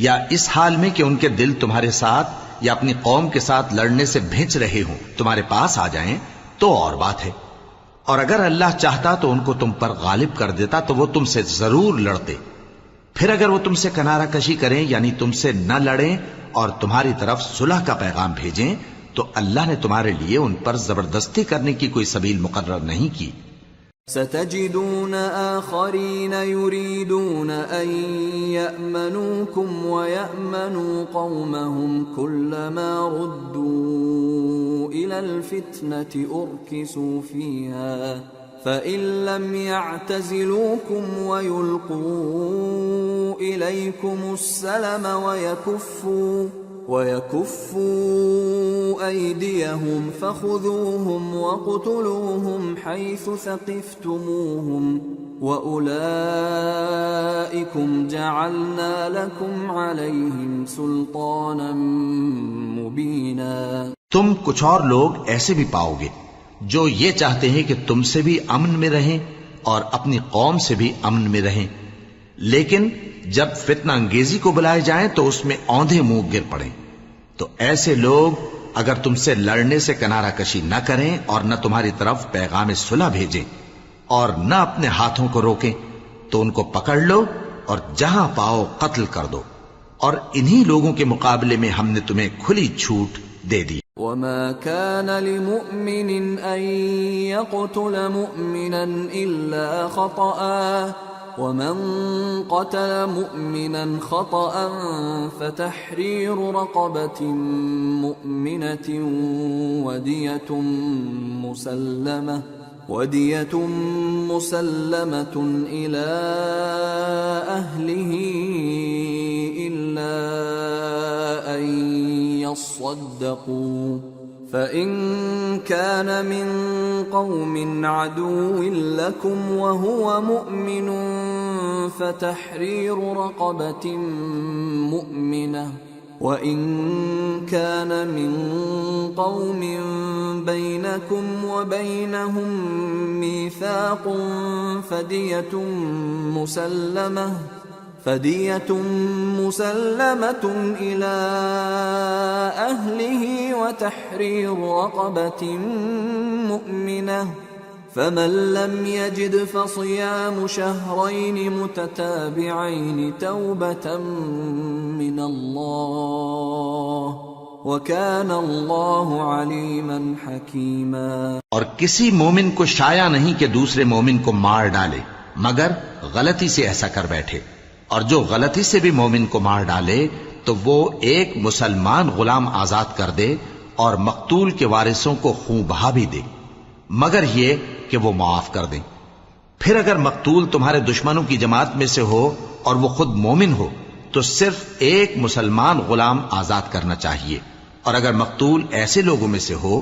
یا اس حال میں کہ ان کے دل تمہارے ساتھ یا اپنی قوم کے ساتھ لڑنے سے بھنچ رہے ہوں، تمہارے پاس آ جائیں تو اور بات ہے، اور اگر اللہ چاہتا تو ان کو تم پر غالب کر دیتا تو وہ تم سے ضرور لڑتے۔ پھر اگر وہ تم سے کنارہ کشی کریں یعنی تم سے نہ لڑیں اور تمہاری طرف صلح کا پیغام بھیجیں تو اللہ نے تمہارے لیے ان پر زبردستی کرنے کی کوئی سبیل مقرر نہیں کی۔ ستجدون آخرین یریدون ان یأمنوکم ویأمنوا قومهم كلما ردوا الى الفتنة ارکسوا فیہا فَإِن لَّمْ يَعْتَزِلُوكُمْ وَيُلْقُوا إِلَيْكُمُ السَّلَمَ وَيَكُفُّوا أَيْدِيَهُمْ فَخُذُوهُمْ وَاقْتُلُوهُمْ حَيْثُ ثَقِفْتُمُوهُمْ وَأُولَٰئِكُمْ جَعَلْنَا لَكُمْ عَلَيْهِمْ سُلْطَانًا مُبِينًا۔ تم کچھ اور لوگ ایسے بھی پاؤ گے جو یہ چاہتے ہیں کہ تم سے بھی امن میں رہیں اور اپنی قوم سے بھی امن میں رہیں، لیکن جب فتنہ انگیزی کو بلائے جائیں تو اس میں اوندھے منہ گر پڑیں۔ تو ایسے لوگ اگر تم سے لڑنے سے کنارہ کشی نہ کریں اور نہ تمہاری طرف پیغام صلح بھیجیں اور نہ اپنے ہاتھوں کو روکیں تو ان کو پکڑ لو اور جہاں پاؤ قتل کر دو، اور انہی لوگوں کے مقابلے میں ہم نے تمہیں کھلی چھوٹ دے دی۔ وَمَا كَانَ لِمُؤْمِنٍ أَن يَقْتُلَ مُؤْمِنًا إِلَّا خَطَأً وَمَن قَتَلَ مُؤْمِنًا خَطَأً فَتَحْرِيرُ رَقَبَةٍ مُؤْمِنَةٍ وَدِيَةٌ مُسَلَّمَةٌ وَدِيَةٌ مُّسَلَّمَةٌ إِلَىٰ أَهْلِهِ إِلَّا أَن يَصَّدَّقُوا فَإِن كَانَ مِن قَوْمٍ عَدُوٍّ لَّكُمْ وَهُوَ مُؤْمِنٌ فَتَحْرِيرُ رَقَبَةٍ مُّؤْمِنَةٍ وَإِن كَانَ مِن قَوْمٍ بَيْنَكُمْ وَبَيْنَهُم مِّيثَاقٌ فَدِيَةٌ مُّسَلَّمَةٌ إِلَىٰ أَهْلِهِ وَتَحْرِيرُ رَقَبَةٍ مُّؤْمِنَةٍ فَمَن لَّمْ يَجِدْ فَصِيَامُ شَهْرَيْنِ مُتَتَابِعَيْنِ تَوْبَةً مِّنَ اللَّهِ وَكَانَ اللَّهُ عَلِيمًا حَكِيمًا۔ اور کسی مومن کو شایع نہیں کہ دوسرے مومن کو مار ڈالے مگر غلطی سے ایسا کر بیٹھے، اور جو غلطی سے بھی مومن کو مار ڈالے تو وہ ایک مسلمان غلام آزاد کر دے اور مقتول کے وارثوں کو خون بہا بھی دے، مگر یہ کہ وہ معاف کر دیں۔ پھر اگر مقتول تمہارے دشمنوں کی جماعت میں سے ہو اور وہ خود مومن ہو تو صرف ایک مسلمان غلام آزاد کرنا چاہیے، اور اگر مقتول ایسے لوگوں میں سے ہو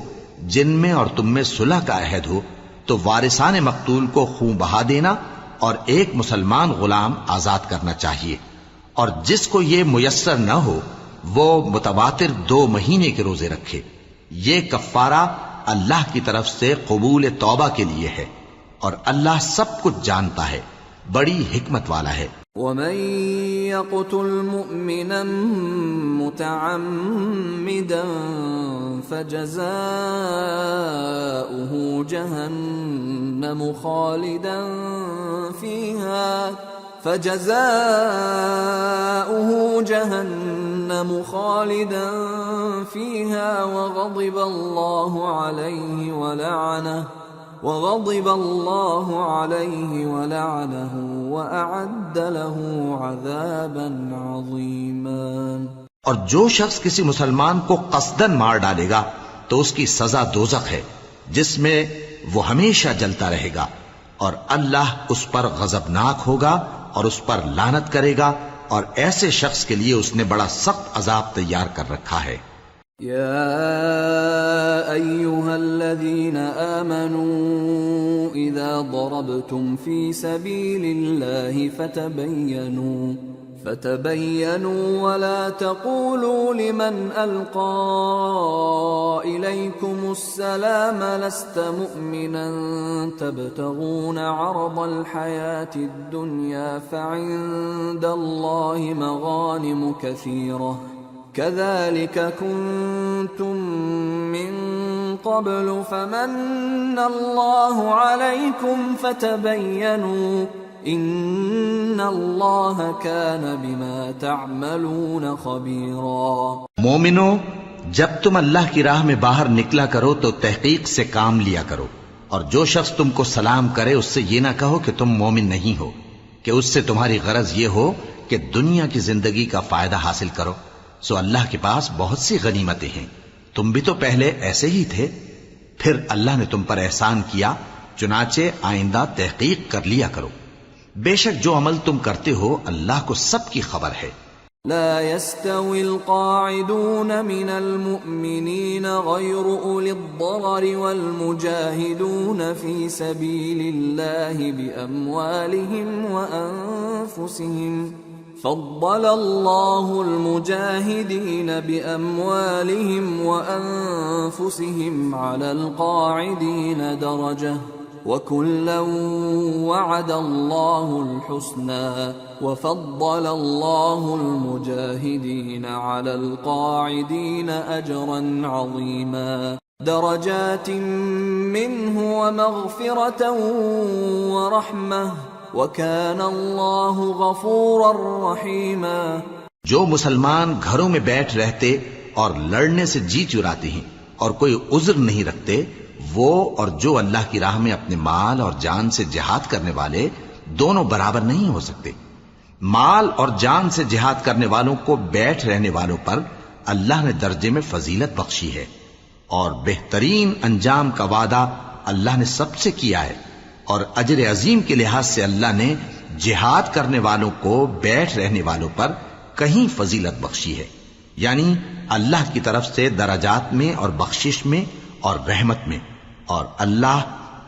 جن میں اور تم میں صلح کا عہد ہو تو وارثان مقتول کو خون بہا دینا اور ایک مسلمان غلام آزاد کرنا چاہیے، اور جس کو یہ میسر نہ ہو وہ متواتر 2 مہینے کے روزے رکھے۔ یہ کفارہ اللہ کی طرف سے قبول توبہ کے لیے ہے، اور اللہ سب کچھ جانتا ہے، بڑی حکمت والا ہے۔ وَمَن يَقْتُلْ مُؤْمِنًا مُّتَعَمِّدًا فَجَزَاؤُهُ جَهَنَّمُ خَالِدًا فِيهَا وَغَضِبَ اللَّهُ عَلَيْهِ وَلَعَنَهُ وَأَعَدَّ لَهُ عَذَابًا عَظِيمًا۔ اور جو شخص کسی مسلمان کو قصدن مار ڈالے گا تو اس کی سزا دوزخ ہے جس میں وہ ہمیشہ جلتا رہے گا، اور اللہ اس پر غضبناک ہوگا اور اس پر لعنت کرے گا، اور ایسے شخص کے لیے اس نے بڑا سخت عذاب تیار کر رکھا ہے۔ يا أيها الذين آمنوا إذا ضربتم في سبيل الله فتبينوا ولا تقولوا لمن ألقى إليكم السلام لست مؤمنا تبتغون عرض الحياة الدنيا فعند الله مغانم كثيرة كذلك كنتم من قبل فمن الله عليكم فتبينوا ان اللہ کان بما تعملون خبیرا۔ مومنو، جب تم اللہ کی راہ میں باہر نکلا کرو تو تحقیق سے کام لیا کرو، اور جو شخص تم کو سلام کرے اس سے یہ نہ کہو کہ تم مومن نہیں ہو، کہ اس سے تمہاری غرض یہ ہو کہ دنیا کی زندگی کا فائدہ حاصل کرو۔ سو اللہ کے پاس بہت سی غنیمتیں ہیں، تم بھی تو پہلے ایسے ہی تھے، پھر اللہ نے تم پر احسان کیا، چنانچہ آئندہ تحقیق کر لیا کرو۔ بے شک جو عمل تم کرتے ہو اللہ کو سب کی خبر ہے۔ لا يستوي القاعدون من المؤمنين غير أولي الضرر والمجاهدون في سبيل الله بأموالهم وأنفسهم فضل الله المجاهدين بأموالهم وأنفسهم على القاعدين درجة وَكُلًّا وَعَدَ اللَّهُ الْحُسْنَى وَفَضَّلَ اللَّهُ الْمُجَاهِدِينَ عَلَى الْقَاعِدِينَ أَجْرًا عَظِيمًا دَرَجَاتٍ مِّنْهُ وَمَغْفِرَةً وَرَحْمَةً وَكَانَ اللَّهُ غَفُورًا رَّحِيمًا۔ جو مسلمان گھروں میں بیٹھ رہتے اور لڑنے سے جی چراتے ہیں اور کوئی عذر نہیں رکھتے، وہ اور جو اللہ کی راہ میں اپنے مال اور جان سے جہاد کرنے والے دونوں برابر نہیں ہو سکتے۔ مال اور جان سے جہاد کرنے والوں کو بیٹھ رہنے والوں پر اللہ نے درجے میں فضیلت بخشی ہے، اور بہترین انجام کا وعدہ اللہ نے سب سے کیا ہے، اور اجر عظیم کے لحاظ سے اللہ نے جہاد کرنے والوں کو بیٹھ رہنے والوں پر کہیں فضیلت بخشی ہے، یعنی اللہ کی طرف سے درجات میں اور بخشش میں اور رحمت میں، اور اللہ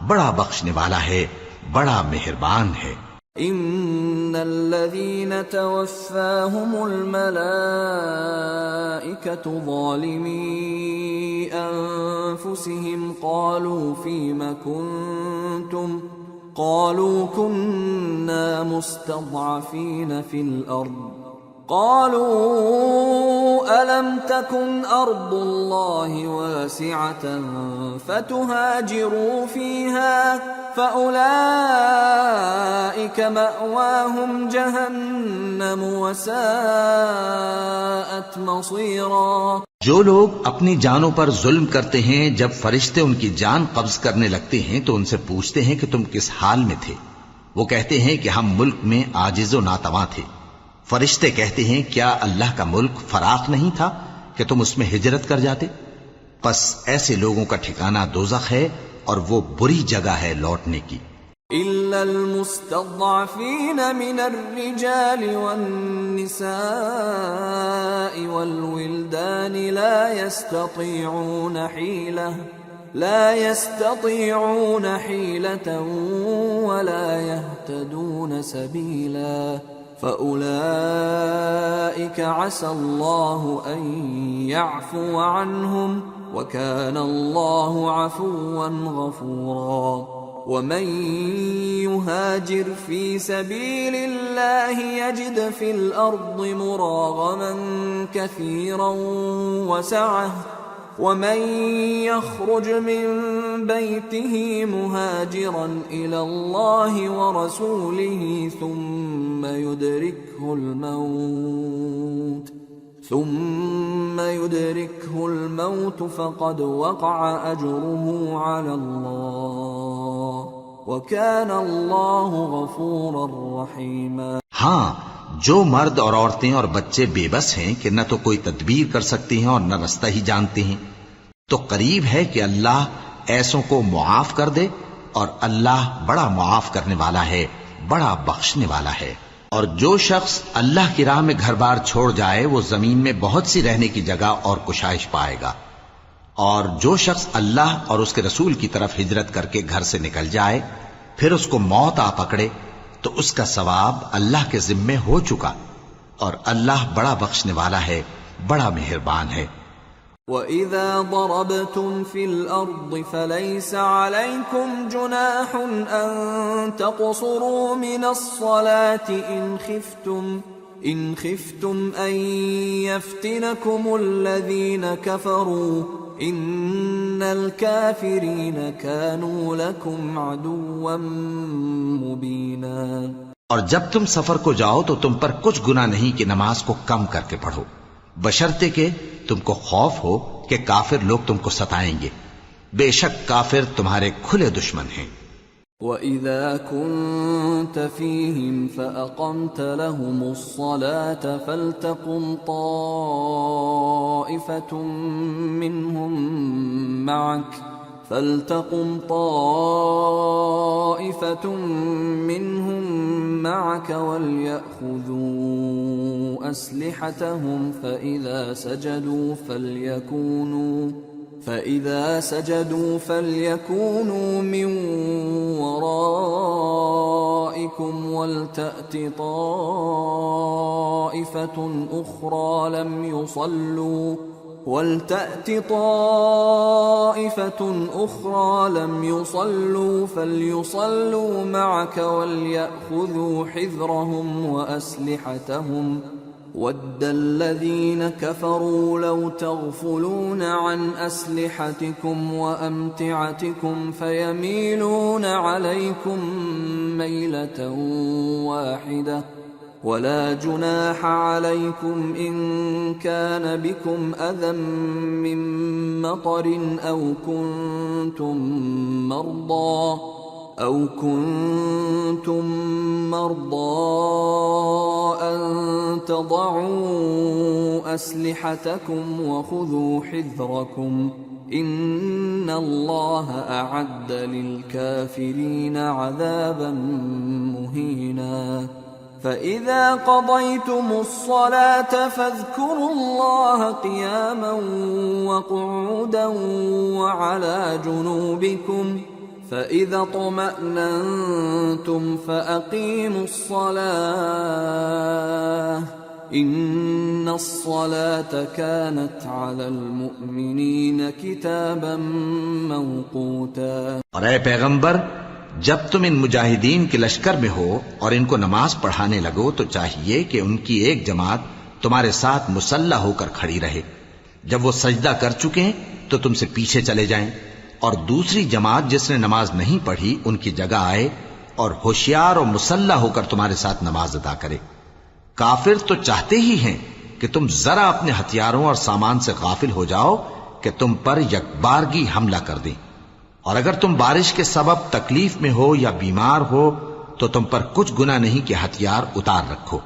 بڑا بخشنے والا ہے، بڑا مہربان ہے۔ ان الذين توفاهم الملائكة ظالمي انفسهم قالوا فيم كنتم قالوا كنا مستضعفين في الارض قالوا ألم تكن أرض الله واسعة فتهاجروا فيها فأولئك مأواهم جهنم وساءت مصيرا۔ جو لوگ اپنی جانوں پر ظلم کرتے ہیں، جب فرشتے ان کی جان قبض کرنے لگتے ہیں تو ان سے پوچھتے ہیں کہ تم کس حال میں تھے؟ وہ کہتے ہیں کہ ہم ملک میں عاجز و ناتواں تھے۔ فرشتے کہتے ہیں کیا اللہ کا ملک فراخ نہیں تھا کہ تم اس میں ہجرت کر جاتے؟ پس ایسے لوگوں کا ٹھکانہ دوزخ ہے اور وہ بری جگہ ہے لوٹنے کی۔ إلا المستضعفين من الرجال والنساء والولدان لا يستطيعون حيلة ولا يهتدون سبيلا فأولئك عسى الله أن يعفو عنهم وكان الله عفوا غفورا۔ ومن يهاجر في سبيل الله يجد في الأرض مراغما كثيرا وسعة ومن يخرج من بيته مهاجرا إلى الله ورسوله ثم يدركه الموت فقد وقع أجره على الله وكان الله غفورا رحيما۔ ہاں، جو مرد اور عورتیں اور بچے بے بس ہیں کہ نہ تو کوئی تدبیر کر سکتے ہیں اور نہ رستہ ہی جانتے ہیں، تو قریب ہے کہ اللہ ایسوں کو معاف کر دے، اور اللہ بڑا معاف کرنے والا ہے، بڑا بخشنے والا ہے۔ اور جو شخص اللہ کی راہ میں گھر بار چھوڑ جائے وہ زمین میں بہت سی رہنے کی جگہ اور کشائش پائے گا، اور جو شخص اللہ اور اس کے رسول کی طرف ہجرت کر کے گھر سے نکل جائے پھر اس کو موت آ پکڑے تو اس کا ثواب اللہ کے ذمے ہو چکا، اور اللہ بڑا بخشنے والا ہے، بڑا مہربان ہے۔ وَإِذَا ضَرَبْتُمْ فِي الْأَرْضِ فَلَيْسَ عَلَيْكُمْ جُنَاحٌ أَن تَقْصُرُوا مِنَ الصَّلَاةِ إِنْ خِفْتُمْ أَن يَفْتِنَكُمُ الَّذِينَ كَفَرُوا إِنَّ الْكَافِرِينَ كَانُوا لَكُمْ عَدُوًّا مُبِينًا۔ اور جب تم سفر کو جاؤ تو تم پر کچھ گناہ نہیں کہ نماز کو کم کر کے پڑھو، بشرطے کہ تم کو خوف ہو کہ کافر لوگ تم کو ستائیں گے، بے شک کافر تمہارے کھلے دشمن ہیں۔ وَإِذَا كُنْتَ فِيهِمْ فَأَقَمْتَ لَهُمُ الصَّلَاةَ فَلْتَقُمْ طَائِفَةٌ مِّنْهُمْ مَعَكَ وَلْيَأْخُذُوا أَسْلِحَتَهُمْ فَإِذَا سَجَدُوا فَلْيَكُونُوا مِنْ وَرَائِكُمْ وَلْتَأْتِ طَائِفَةٌ أُخْرَى لَمْ يُصَلُّوا فَلْيُصَلُّوا مَعَكَ وَلْيَأْخُذُوا حِذْرَهُمْ وَأَسْلِحَتَهُمْ وَدَّ الَّذِينَ كَفَرُوا لَوْ تَغْفُلُونَ عَنْ أَسْلِحَتِكُمْ وَأَمْتِعَتِكُمْ فَيَمِيلُونَ عَلَيْكُمْ مَيْلَةً وَاحِدَةً وَلَا جُنَاحَ عَلَيْكُمْ إِن كَانَ بِكُمْ أَذًى مِّن مَّطَرٍ أَوْ كُنتُم مَّرْضَىٰ أَن تَضَعُوا أَسْلِحَتَكُمْ وَخُذُوا حِذْرَكُمْ إن الله أعد للكافرين عذابا مهينا فإذا قضيتم الصلاة فاذكروا الله قياما وقعودا وعلى جنوبكم فإذا اطمأننتم فأقيموا الصلاة إن الصلاة كانت على المؤمنين كتابا موقوتا۔ اور اے پیغمبر، جب تم ان مجاہدین کے لشکر میں ہو اور ان کو نماز پڑھانے لگو تو چاہیے کہ ان کی ایک جماعت تمہارے ساتھ مسلح ہو کر کھڑی رہے، جب وہ سجدہ کر چکے ہیں تو تم سے پیچھے چلے جائیں، اور دوسری جماعت جس نے نماز نہیں پڑھی ان کی جگہ آئے اور ہوشیار اور مسلح ہو کر تمہارے ساتھ نماز ادا کرے۔ کافر تو چاہتے ہی ہیں کہ تم ذرا اپنے ہتھیاروں اور سامان سے غافل ہو جاؤ کہ تم پر یکبارگی حملہ کر دیں، اور اگر تم بارش کے سبب تکلیف میں ہو یا بیمار ہو تو تم پر کچھ گناہ نہیں کہ ہتھیار اتار رکھو،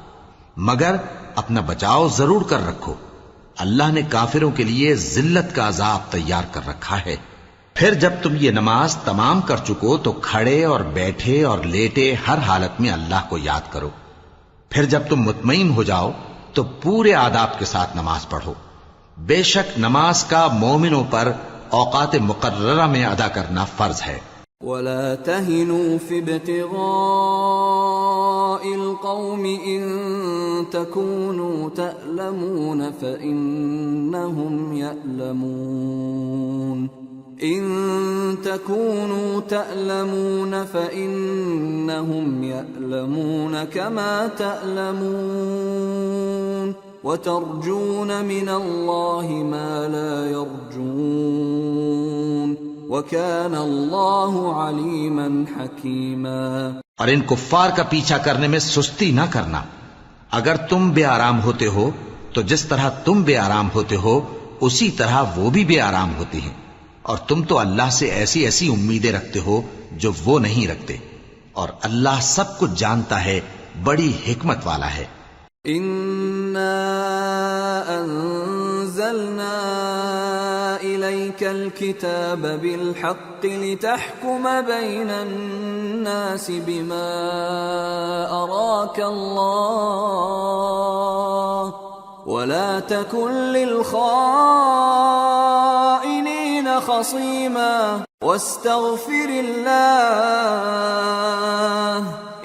مگر اپنا بچاؤ ضرور کر رکھو۔ اللہ نے کافروں کے لیے ذلت کا عذاب تیار کر رکھا ہے۔ پھر جب تم یہ نماز تمام کر چکو تو کھڑے اور بیٹھے اور لیٹے ہر حالت میں اللہ کو یاد کرو۔ پھر جب تم مطمئن ہو جاؤ تو پورے آداب کے ساتھ نماز پڑھو۔ بے شک نماز کا مومنوں پر اوقات مقررہ میں ادا کرنا فرض ہے۔ ولا تهنوا في ابتغاء القوم إن تكونوا تألمون فإنهم يألمون إن تكونوا تألمون فإنهم يألمون كما تألمون وترجون من الله ما لا يرجون وكان الله عليما حكيما۔ اور ان کفار کا پیچھا کرنے میں سستی نہ کرنا۔ اگر تم بے آرام ہوتے ہو تو جس طرح تم بے آرام ہوتے ہو اسی طرح وہ بھی بے آرام ہوتے ہیں، اور تم تو اللہ سے ایسی ایسی امیدیں رکھتے ہو جو وہ نہیں رکھتے، اور اللہ سب کچھ جانتا ہے، بڑی حکمت والا ہے۔ إنا أنزلنا إليك الكتاب بالحق لتحكم بين الناس بما أراك الله ولا تكن للخائنين خصيما واستغفر الله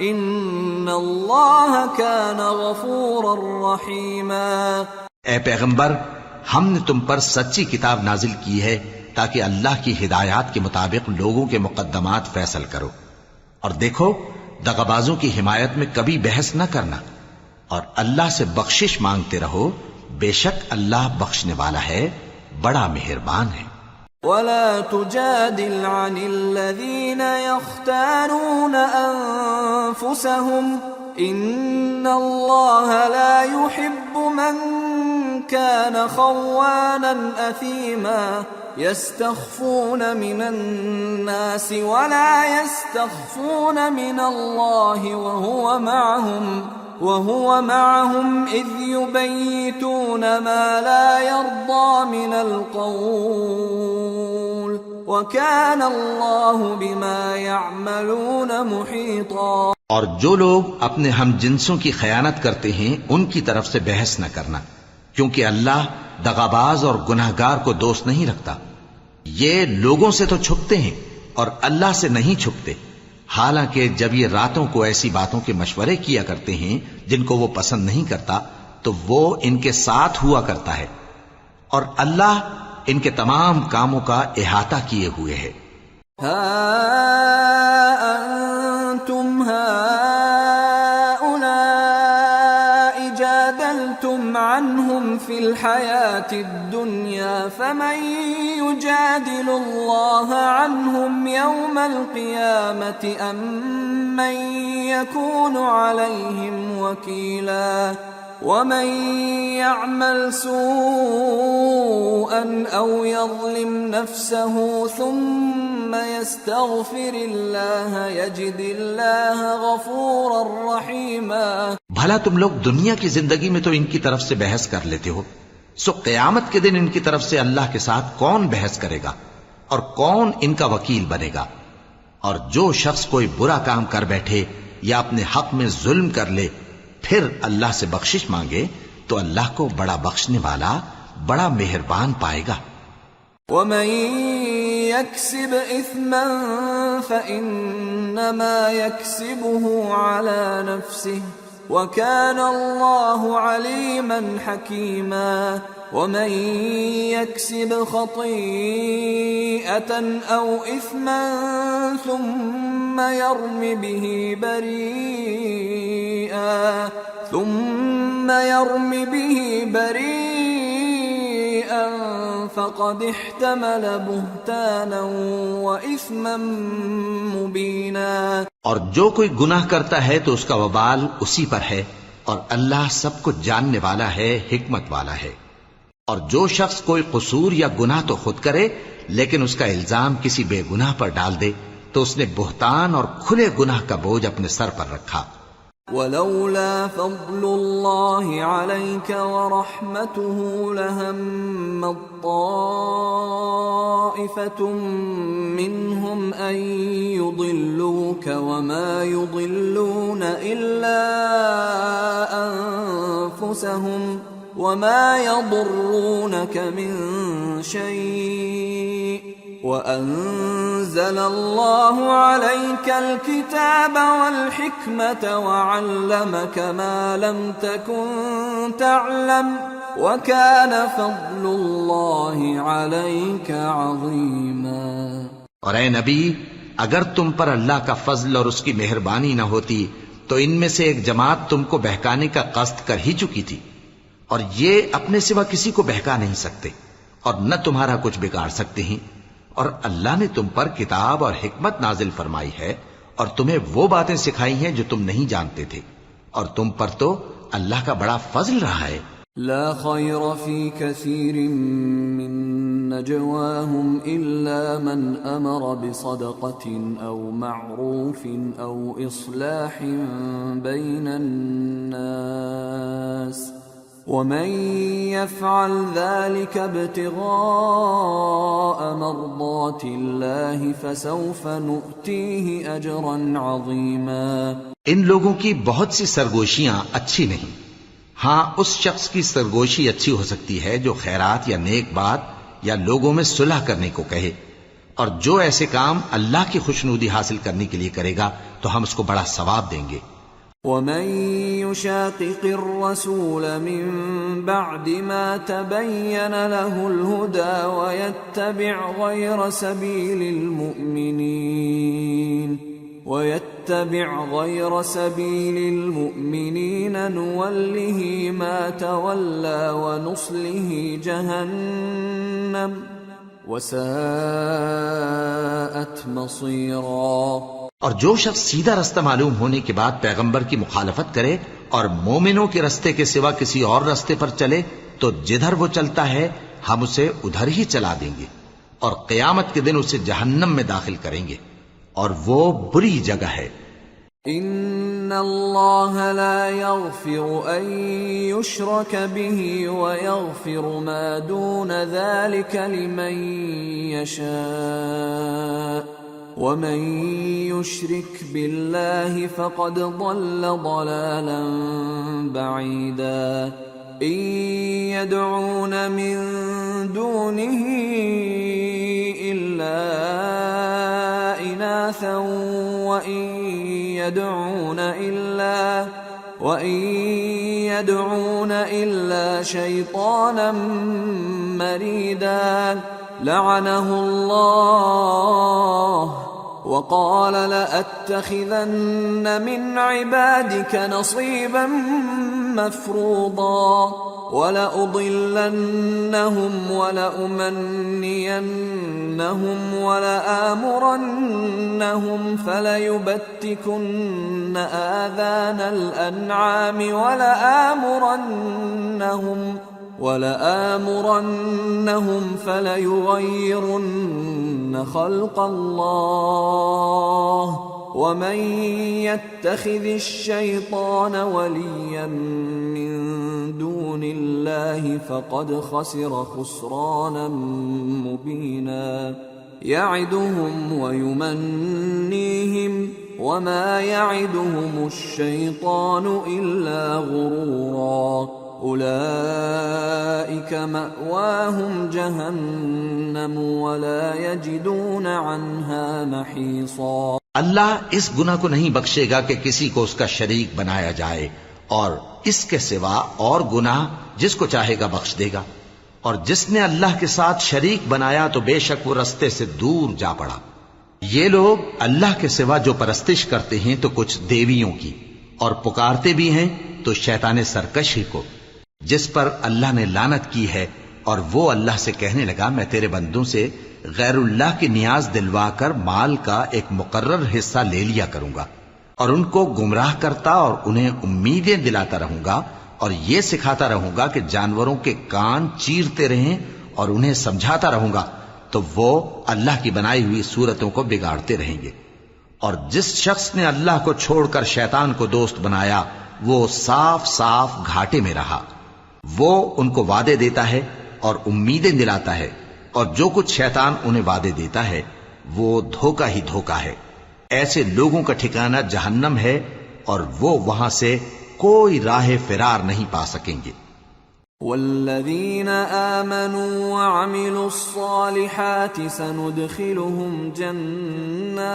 ان اللہ کان غفورا رحیما۔ اے پیغمبر، ہم نے تم پر سچی کتاب نازل کی ہے تاکہ اللہ کی ہدایات کے مطابق لوگوں کے مقدمات فیصل کرو، اور دیکھو دغابازوں کی حمایت میں کبھی بحث نہ کرنا، اور اللہ سے بخشش مانگتے رہو، بے شک اللہ بخشنے والا ہے، بڑا مہربان ہے۔ ولا تجادل عن الذين يختانون أنفسهم إن الله لا يحب من كان خوانا أثيما يستخفون من الناس ولا يستخفون من الله وهو معهم إذ يبيتون ما لا يرضى من القول وكان الله بما يعملون محيطا۔ اور جو لوگ اپنے ہم جنسوں کی خیانت کرتے ہیں ان کی طرف سے بحث نہ کرنا، کیونکہ اللہ دغاباز اور گناہگار کو دوست نہیں رکھتا۔ یہ لوگوں سے تو چھپتے ہیں اور اللہ سے نہیں چھپتے، حالانکہ جب یہ راتوں کو ایسی باتوں کے مشورے کیا کرتے ہیں جن کو وہ پسند نہیں کرتا تو وہ ان کے ساتھ ہوا کرتا ہے، اور اللہ ان کے تمام کاموں کا احاطہ کیے ہوئے ہے۔ ہا انتم هؤلاء جادلتم عنهم في الحياة الدنيا فمن يجادل الله عنهم يوم القيامة أم من يكون عليهم وكيلا ومن يعمل سوءا أو يظلم نفسه ثم يستغفر الله يجد الله غفورا رحيما۔ بھلا تم لوگ دنیا کی زندگی میں تو ان کی طرف سے بحث کر لیتے ہو، سو قیامت کے دن ان کی طرف سے اللہ کے ساتھ کون بحث کرے گا اور کون ان کا وکیل بنے گا؟ اور جو شخص کوئی برا کام کر بیٹھے یا اپنے حق میں ظلم کر لے پھر اللہ سے بخشش مانگے تو اللہ کو بڑا بخشنے والا بڑا مہربان پائے گا۔ ومن يكسب إثما فإنما يكسبه على نفسه وكان الله عليما حكيما ومن يكسب خطيئة أو إثما ثم يرم به بريئا فقد احتمل بهتانا وإثما مبينا۔ اور جو کوئی گناہ کرتا ہے تو اس کا وبال اسی پر ہے، اور اللہ سب کچھ جاننے والا ہے، حکمت والا ہے۔ اور جو شخص کوئی قصور یا گناہ تو خود کرے لیکن اس کا الزام کسی بے گناہ پر ڈال دے تو اس نے بہتان اور کھلے گناہ کا بوجھ اپنے سر پر رکھا۔ ولولا فضل الله عليك ورحمته لهم طائفة منهم أن يضلوك وما يضلون إلا أنفسهم وما يضرونك من شيء وأنزل الله عليك الكتاب والحكمة وعلمك ما لم تكن تعلم وكان فضل الله عليك عظيما۔ اور اے نبی، اگر تم پر اللہ کا فضل اور اس کی مہربانی نہ ہوتی تو ان میں سے ایک جماعت تم کو بہکانے کا قصد کر ہی چکی تھی، اور یہ اپنے سوا کسی کو بہکا نہیں سکتے اور نہ تمہارا کچھ بگاڑ سکتے ہیں۔ اور اللہ نے تم پر کتاب اور حکمت نازل فرمائی ہے اور تمہیں وہ باتیں سکھائی ہیں جو تم نہیں جانتے تھے، اور تم پر تو اللہ کا بڑا فضل رہا ہے۔ لا خير في كثير من نجواهم إلا من أمر بصدقة أو معروف أو إصلاح بين الناس ومن يفعل ذلك ابتغاء مرضات الله فسوف نؤتيه أجرا عظيما۔ ان لوگوں کی بہت سی سرگوشیاں اچھی نہیں، ہاں اس شخص کی سرگوشی اچھی ہو سکتی ہے جو خیرات یا نیک بات یا لوگوں میں صلح کرنے کو کہے، اور جو ایسے کام اللہ کی خوشنودی حاصل کرنے کے لیے کرے گا تو ہم اس کو بڑا ثواب دیں گے۔ ومن يشاقق الرسول من بعد ما تبين له الهدى ويتبع غير سبيل المؤمنين نوله ما تولى ونصله جهنم وساءت مصيرا۔ اور جو شخص سیدھا رستہ معلوم ہونے کے بعد پیغمبر کی مخالفت کرے اور مومنوں کے رستے کے سوا کسی اور رستے پر چلے تو جدھر وہ چلتا ہے ہم اسے ادھر ہی چلا دیں گے، اور قیامت کے دن اسے جہنم میں داخل کریں گے، اور وہ بری جگہ ہے۔ ان اللہ لا يغفر ان يشرك به ويغفر ما دون ذلك لمن يشاء ومن يشرك بالله فقد ضل ضلالا بعيدا۔ ان يدعون من دونه الا اناثا وان يدعون الا شيطانا مريدا لعنه الله وقال لأتخذن من عبادك نصيبا مفروضا ولأضلنهم ولأمنينهم ولآمرنهم فليبتكن آذان الأنعام ولآمرنهم فليغيرن خلق الله ومن يتخذ الشيطان وليا من دون الله فقد خسر خسرانا مبينا يعدهم ويمنيهم وما يعدهم الشيطان إلا غرورا أولئك مأواهم جهنم ولا يجدون عنها محيصا۔ اللہ اس گناہ کو نہیں بخشے گا کہ کسی کو اس کا شریک بنایا جائے، اور اس کے سوا اور گناہ جس کو چاہے گا بخش دے گا، اور جس نے اللہ کے ساتھ شریک بنایا تو بے شک وہ رستے سے دور جا پڑا۔ یہ لوگ اللہ کے سوا جو پرستش کرتے ہیں تو کچھ دیویوں کی، اور پکارتے بھی ہیں تو شیطان سرکش ہی کو، جس پر اللہ نے لعنت کی ہے، اور وہ اللہ سے کہنے لگا میں تیرے بندوں سے غیر اللہ کی نیاز دلوا کر مال کا ایک مقرر حصہ لے لیا کروں گا، اور ان کو گمراہ کرتا اور انہیں امیدیں دلاتا رہوں گا، اور یہ سکھاتا رہوں گا کہ جانوروں کے کان چیرتے رہیں، اور انہیں سمجھاتا رہوں گا، تو وہ اللہ کی بنائی ہوئی صورتوں کو بگاڑتے رہیں گے۔ اور جس شخص نے اللہ کو چھوڑ کر شیطان کو دوست بنایا وہ صاف صاف گھاٹے میں رہا۔ وہ ان کو وعدے دیتا ہے اور امیدیں دلاتا ہے، اور جو کچھ شیطان انہیں وعدے دیتا ہے وہ دھوکہ ہی دھوکہ ہے۔ ایسے لوگوں کا ٹھکانہ جہنم ہے، اور وہ وہاں سے کوئی راہ فرار نہیں پا سکیں گے۔ والذین آمنوا وعملوا الصالحات سندخلهم جنات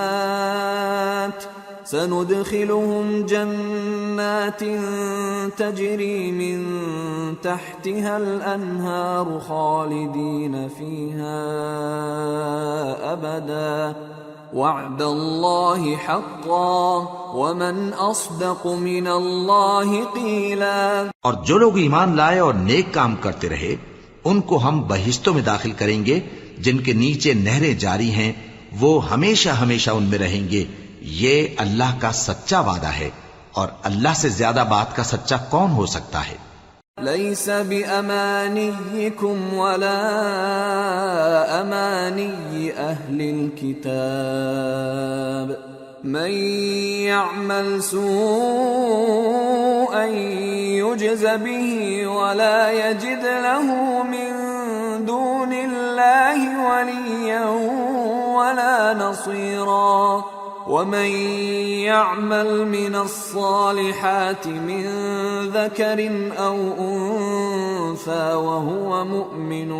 تجری من تحتها الانہار خالدین فیہا ابدا وعد اللہ حقا ومن اصدق من اللہ قیلا۔ اور جو لوگ ایمان لائے اور نیک کام کرتے رہے ان کو ہم بہشتوں میں داخل کریں گے جن کے نیچے نہریں جاری ہیں، وہ ہمیشہ ہمیشہ ان میں رہیں گے۔ یہ اللہ کا سچا وعدہ ہے، اور اللہ سے زیادہ بات کا سچا کون ہو سکتا ہے؟ لیس بأمانیکم ولا امانی اہل الكتاب من يعمل سوءا يجز به ولا يجد له من دون الله وليا ولا نصيرا ومن يعمل من الصالحات من ذكر أو أنثى وهو مؤمن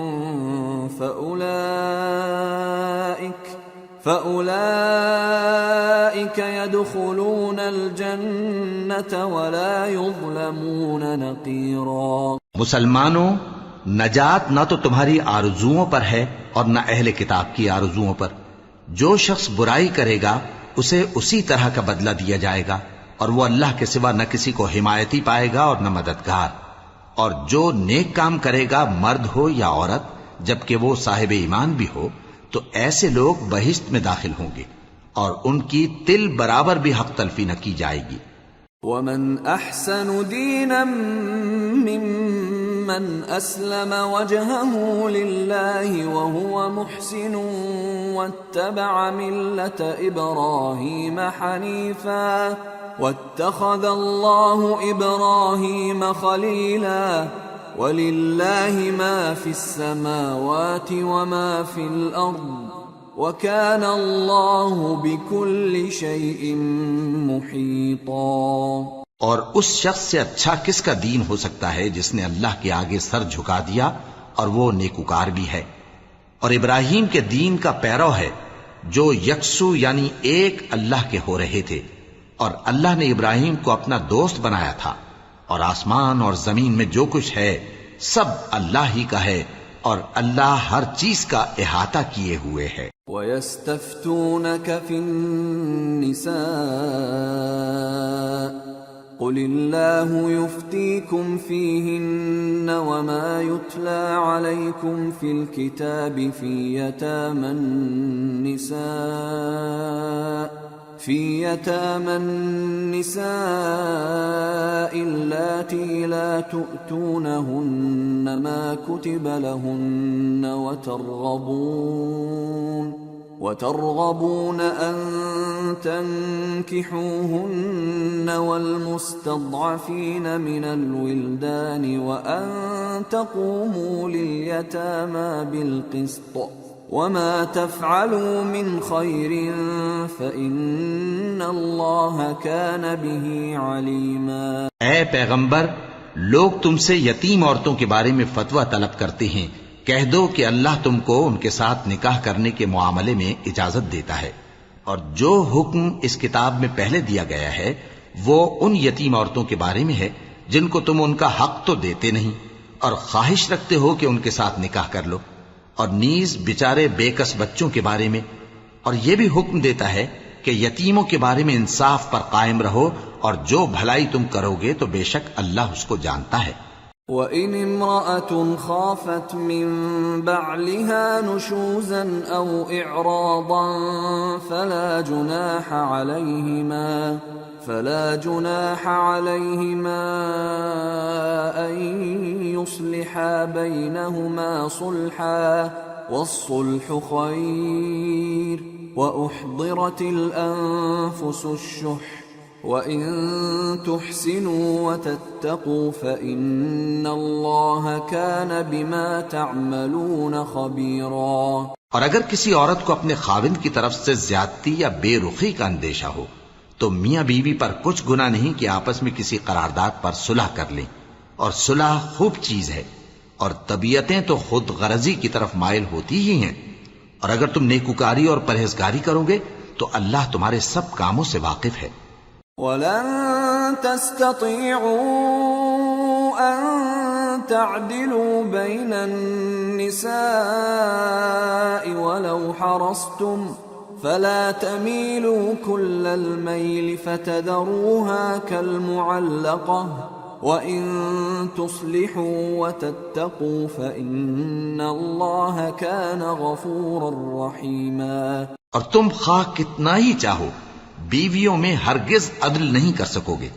فأولئك يدخلون الجنة ولا يظلمون نقيرا۔ مسلمانوں، نجات نہ تو تمہاری آرزوؤں پر ہے اور نہ اہل کتاب کی آرزوؤں پر۔ جو شخص برائی کرے گا اسے اسی طرح کا بدلہ دیا جائے گا، اور وہ اللہ کے سوا نہ کسی کو حمایتی پائے گا اور نہ مددگار۔ اور جو نیک کام کرے گا مرد ہو یا عورت جبکہ وہ صاحب ایمان بھی ہو تو ایسے لوگ بہشت میں داخل ہوں گے، اور ان کی تل برابر بھی حق تلفی نہ کی جائے گی۔ ومن احسن دینا ممن اسلم وجهه لله وهو محسن واتبع ملة ابراهيم حنيفا واتخذ الله ابراهيم خليلا ولله ما في السماوات وما في الارض وَكَانَ اللَّهُ بِكُلِّ شَيْءٍ مُحِيطًا۔ اور اس شخص سے اچھا کس کا دین ہو سکتا ہے جس نے اللہ کے آگے سر جھکا دیا اور وہ نیکوکار بھی ہے، اور ابراہیم کے دین کا پیرو ہے جو یکسو یعنی ایک اللہ کے ہو رہے تھے، اور اللہ نے ابراہیم کو اپنا دوست بنایا تھا، اور آسمان اور زمین میں جو کچھ ہے سب اللہ ہی کا ہے، اور اللہ ہر چیز کا احاطہ کیے ہوئے ہے۔ وَيَسْتَفْتُونَكَ فِي النِّسَاءِ قُلِ اللَّهُ يُفْتِيكُمْ فِيهِنَّ وَمَا يُتْلَى عَلَيْكُمْ فِي الْكِتَابِ فِي يَتَامَى النِّسَاءِ اللَّاتِي لَا تُؤْتُونَهُنَّ مَا كُتِبَ لَهُنَّ وترغبون أن تنكحوهن والمستضعفين من الولدان وأن تقوموا لليتامى بالقسط وما تفعلوا من خير فإن الله كان به عليما. اے پیغمبر، لوگ تم سے یتیم عورتوں کے بارے میں فتویٰ طلب کرتے ہیں. کہہ دو کہ اللہ تم کو ان کے ساتھ نکاح کرنے کے معاملے میں اجازت دیتا ہے، اور جو حکم اس کتاب میں پہلے دیا گیا ہے وہ ان یتیم عورتوں کے بارے میں ہے جن کو تم ان کا حق تو دیتے نہیں اور خواہش رکھتے ہو کہ ان کے ساتھ نکاح کر لو، اور نیز بیچارے بے کس بچوں کے بارے میں، اور یہ بھی حکم دیتا ہے کہ یتیموں کے بارے میں انصاف پر قائم رہو، اور جو بھلائی تم کرو گے تو بے شک اللہ اس کو جانتا ہے. وَإِنِ امْرَأَةٌ خَافَتْ مِنْ بَعْلِهَا نُشُوزًا أَوْ إِعْرَاضًا فَلَا جُنَاحَ عَلَيْهِمَا أَنْ يُصْلِحَا بَيْنَهُمَا صُلْحًا وَالصُّلْحُ خَيْرٌ وَأُحْضِرَتِ الْأَنفُسُ الشُّحَّ وَإِن تُحْسِنُوا وَتَتَّقُوا فَإِنَّ اللَّهَ كَانَ بِمَا تَعْمَلُونَ خَبِيرًا. اور اگر کسی عورت کو اپنے خاوند کی طرف سے زیادتی یا بے رخی کا اندیشہ ہو تو میاں بیوی پر کچھ گناہ نہیں کہ آپس میں کسی قرارداد پر صلح کر لیں، اور صلح خوب چیز ہے، اور طبیعتیں تو خود غرضی کی طرف مائل ہوتی ہی ہیں. اور اگر تم نیکوکاری اور پرہیزگاری کرو گے تو اللہ تمہارے سب کاموں سے واقف ہے. وَلَن تَسْتَطِيعُوا أَن تَعْدِلُوا بَيْنَ النِّسَاءِ وَلَوْ حَرَصْتُمْ فَلَا تَمِيلُوا كُلَّ الْمَيْلِ فَتَذَرُوهَا كَالْمُعَلَّقَةِ وَإِن تُصْلِحُوا وَتَتَّقُوا فَإِنَّ اللَّهَ كَانَ غَفُورًا رَّحِيمًا. اور تم خواہ کتنا ہی چاہو بیویوں میں ہرگز عدل نہیں کر سکو گے،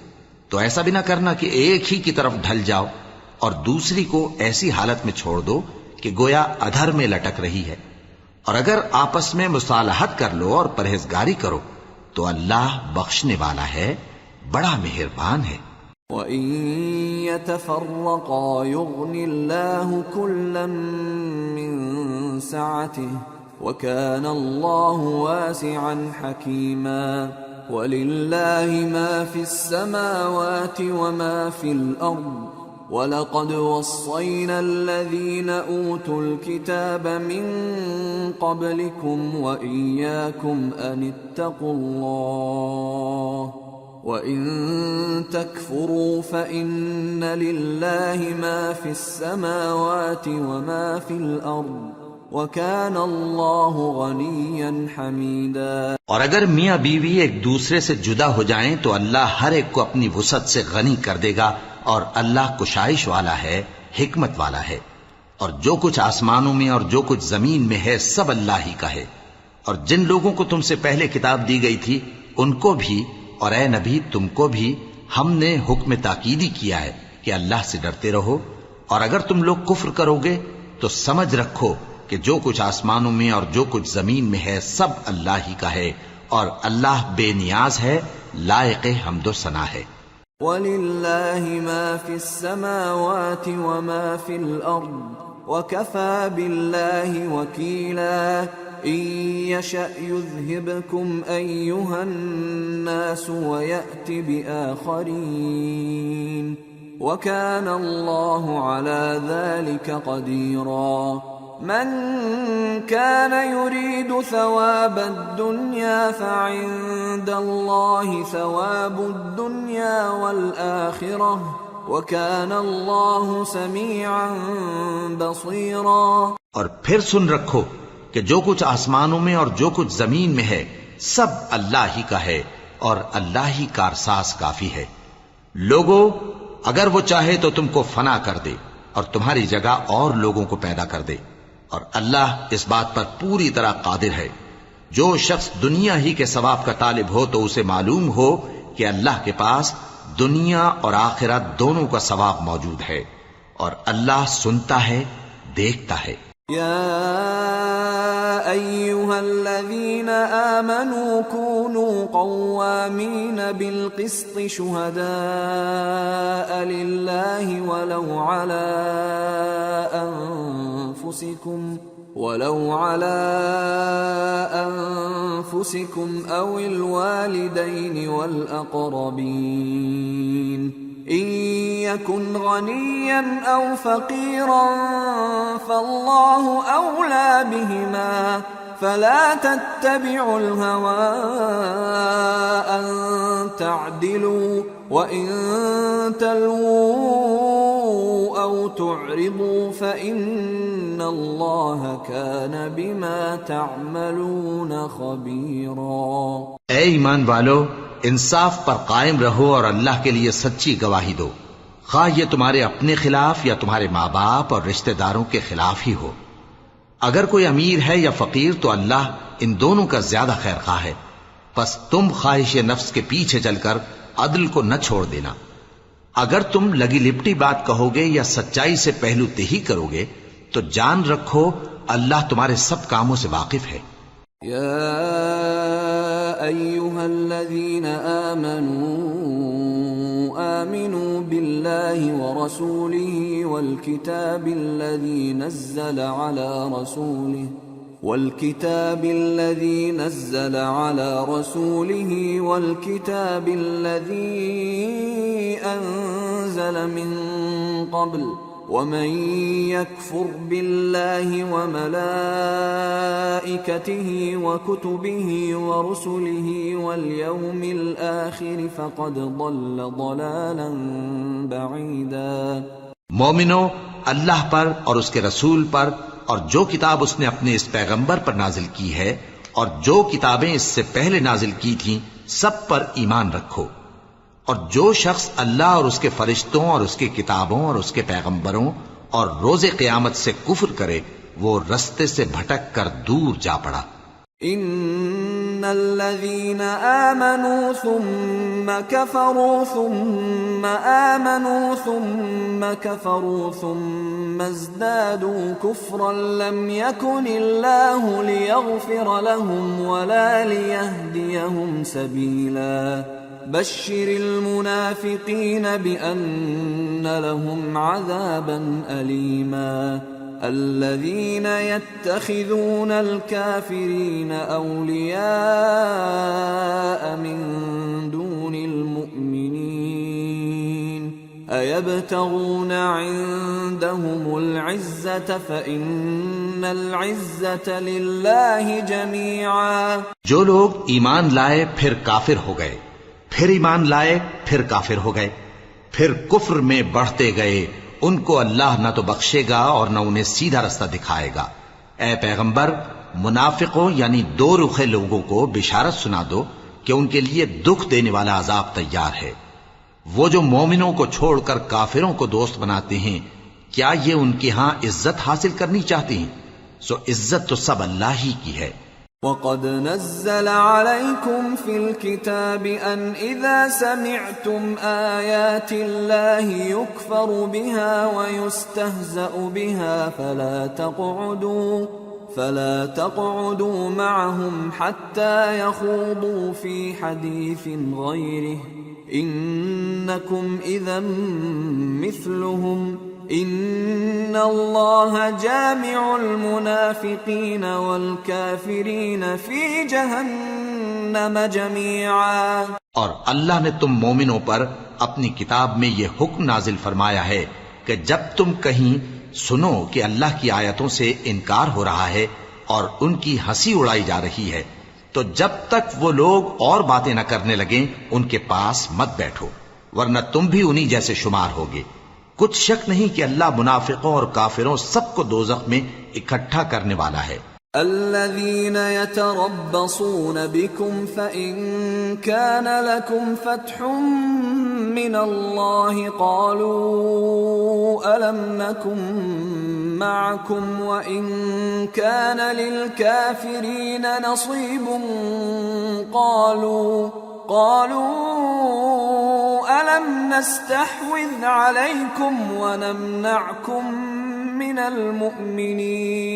تو ایسا بھی نہ کرنا کہ ایک ہی کی طرف ڈھل جاؤ اور دوسری کو ایسی حالت میں چھوڑ دو کہ گویا ادھر میں لٹک رہی ہے. اور اگر آپس میں مصالحت کر لو اور پرہیزگاری کرو تو اللہ بخشنے والا ہے، بڑا مہربان ہے. وَإِن يَتَفَرَّقَا يُغْنِ اللَّهُ كُلًّا مِّن سَعَتِهِ وَكَانَ اللَّهُ وَاسِعًا حَكِيمًا. وَلِلَّهِ مَا فِي السَّمَاوَاتِ وَمَا فِي الْأَرْضِ وَلَقَدْ وَصَّيْنَا الَّذِينَ أُوتُوا الْكِتَابَ مِن قَبْلِكُمْ وَإِيَّاكُمْ أَنِ اتَّقُوا اللَّهَ وَإِن تَكْفُرُوا فَإِنَّ لِلَّهِ مَا فِي السَّمَاوَاتِ وَمَا فِي الْأَرْضِ وَكَانَ اللَّهُ غَنِيًّا حَمِيدًا. اور اگر میاں بیوی ایک دوسرے سے جدا ہو جائیں تو اللہ ہر ایک کو اپنی وسعت سے غنی کر دے گا، اور اللہ کشائش والا ہے، حکمت والا ہے. اور جو کچھ آسمانوں میں اور جو کچھ زمین میں ہے سب اللہ ہی کا ہے. اور جن لوگوں کو تم سے پہلے کتاب دی گئی تھی ان کو بھی، اور اے نبی تم کو بھی ہم نے حکم تاکیدی کیا ہے کہ اللہ سے ڈرتے رہو. اور اگر تم لوگ کفر کرو گے تو سمجھ رکھو کہ جو کچھ آسمانوں میں اور جو کچھ زمین میں ہے سب اللہ ہی کا ہے، اور اللہ بے نیاز ہے، لائق حمد و ثنا ہے. وَلِلَّهِ مَا فِي السَّمَاوَاتِ وَمَا فِي الْأَرْضِ وَكَفَى بِاللَّهِ وَكِيلًا. إِن يَشَأْ يُذْهِبْكُمْ أَيُّهَا النَّاسُ وَيَأْتِ بِآخَرِينَ وَكَانَ اللَّهُ عَلَى ذَلِكَ قَدِيرًا. من كان يريد ثواب الدنيا فعند الله ثواب الدنيا والآخرة وكان الله سميعا بصيرا. اور پھر سن رکھو کہ جو کچھ آسمانوں میں اور جو کچھ زمین میں ہے سب اللہ ہی کا ہے، اور اللہ ہی کارساز کافی ہے. لوگو اگر وہ چاہے تو تم کو فنا کر دے اور تمہاری جگہ اور لوگوں کو پیدا کر دے، اور اللہ اس بات پر پوری طرح قادر ہے. جو شخص دنیا ہی کے ثواب کا طالب ہو تو اسے معلوم ہو کہ اللہ کے پاس دنیا اور آخرت دونوں کا ثواب موجود ہے، اور اللہ سنتا ہے، دیکھتا ہے. یا أيها الذين آمنوا كونوا قوامين بالقسط شهداء لله ولو على أنفسكم أو الوالدين والأقربين إن يكن غنيا أو فقيرا فالله أولى بهما فلا تتبعوا الهوى أن تعدلوا وإن تلووا أو تعرضوا فإن الله كان بما تعملون خبيرا۔ اے ایمان والو، انصاف پر قائم رہو اور اللہ کے لیے سچی گواہی دو، خواہ یہ تمہارے اپنے خلاف یا تمہارے ماں باپ اور رشتہ داروں کے خلاف ہی ہو۔ اگر کوئی امیر ہے یا فقیر تو اللہ ان دونوں کا زیادہ خیر خواہ ہے، پس تم خواہش نفس کے پیچھے چل کر عدل کو نہ چھوڑ دینا۔ اگر تم لگی لپٹی بات کہو گے یا سچائی سے پہلو تہی کرو گے تو جان رکھو اللہ تمہارے سب کاموں سے واقف ہے۔ یا ایھا الذین آمنوا باللہ ورسولہ والکتاب الذی نزل على رسوله والكتاب الذي أنزل من قبل ومن يكفر بالله وملائكته وكتبه ورسله واليوم الآخر فقد ضل ضلالا بعيدا۔ مومنو، اللہ پر اور اس کے رسول پر اور جو کتاب اس نے اپنے اس پیغمبر پر نازل کی ہے اور جو کتابیں اس سے پہلے نازل کی تھیں سب پر ایمان رکھو، اور جو شخص اللہ اور اس کے فرشتوں اور اس کی کتابوں اور اس کے پیغمبروں اور روز قیامت سے کفر کرے وہ رستے سے بھٹک کر دور جا پڑا۔ ان الذين آمنوا ثم كفروا ثم آمنوا ثم كفروا ثم ازدادوا كفرا لم يكن الله ليغفر لهم ولا ليهديهم سبيلا بشر المنافقين بأن لهم عذابا أليما الذين يتخذون الكافرين أولياء من دون المؤمنين أيبتغون عندهم العزة فإن العزة لله جميعا۔ جو لوگ ایمان لائے پھر کافر ہو گئے، پھر ایمان لائے پھر کافر ہو گئے، پھر کفر میں بڑھتے گئے، ان کو اللہ نہ تو بخشے گا اور نہ انہیں سیدھا رستہ دکھائے گا۔ اے پیغمبر، منافقوں یعنی دو رخے لوگوں کو بشارت سنا دو کہ ان کے لیے دکھ دینے والا عذاب تیار ہے۔ وہ جو مومنوں کو چھوڑ کر کافروں کو دوست بناتے ہیں، کیا یہ ان کے ہاں عزت حاصل کرنی چاہتے ہیں؟ سو عزت تو سب اللہ ہی کی ہے۔ وَقَدْ نَزَّلَ عَلَيْكُمْ فِي الْكِتَابِ أَنْ إِذَا سَمِعْتُمْ آيَاتِ اللَّهِ يُكْفَرُ بِهَا وَيُسْتَهْزَأُ بِهَا فَلَا تَقْعُدُوا مَعَهُمْ حَتَّى يَخُوضُوا فِي حَدِيثٍ غَيْرِهِ إِنَّكُمْ إِذًا مِثْلُهُمْ ان اللہ جامع المنافقین والکافرین فی جہنم جميعا۔ اور اللہ نے تم مومنوں پر اپنی کتاب میں یہ حکم نازل فرمایا ہے کہ جب تم کہیں سنو کہ اللہ کی آیتوں سے انکار ہو رہا ہے اور ان کی ہنسی اڑائی جا رہی ہے تو جب تک وہ لوگ اور باتیں نہ کرنے لگیں ان کے پاس مت بیٹھو، ورنہ تم بھی انہی جیسے شمار ہوگے۔ کچھ شک نہیں کہ اللہ منافقوں اور کافروں سب کو دوزخ میں اکٹھا کرنے والا ہے۔ الذين يتربصون بكم فإن كان لكم فتح من الله قالوا ألم نكن معكم وإن كان للكافرين نصيب قالوا ألم نستحوذ عليكم ونمنعكم من المؤمنين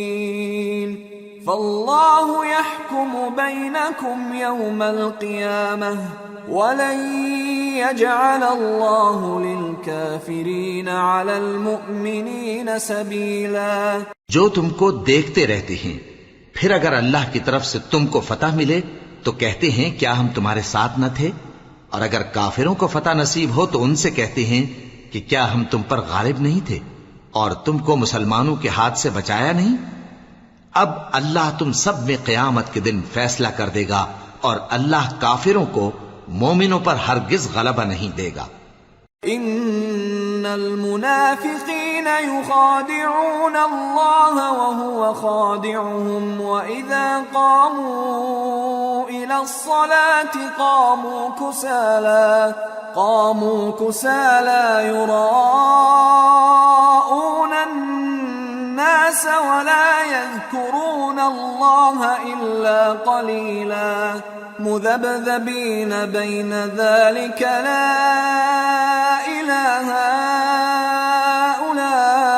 فالله يحكم بينكم يوم القيامة ولن يجعل الله للكافرين على المؤمنين سبيلا. جو تم کو دیکھتے رہتے ہیں، پھر اگر اللہ کی طرف سے تم کو فتح ملے تو کہتے ہیں کیا ہم تمہارے ساتھ نہ تھے، اور اگر کافروں کو فتح نصیب ہو تو ان سے کہتے ہیں کہ کیا ہم تم پر غالب نہیں تھے اور تم کو مسلمانوں کے ہاتھ سے بچایا نہیں. اب اللہ تم سب میں قیامت کے دن فیصلہ کر دے گا، اور اللہ کافروں کو مومنوں پر ہرگز غلبہ نہیں دے گا. ان المنافقین یخادعون اللہ وهو خادعهم واذا قاموا الى الصلاة قاموا كسالى يراءون الناس ولا يذكرون الله إلا قليلا مذبذبين بين ذلك لا إله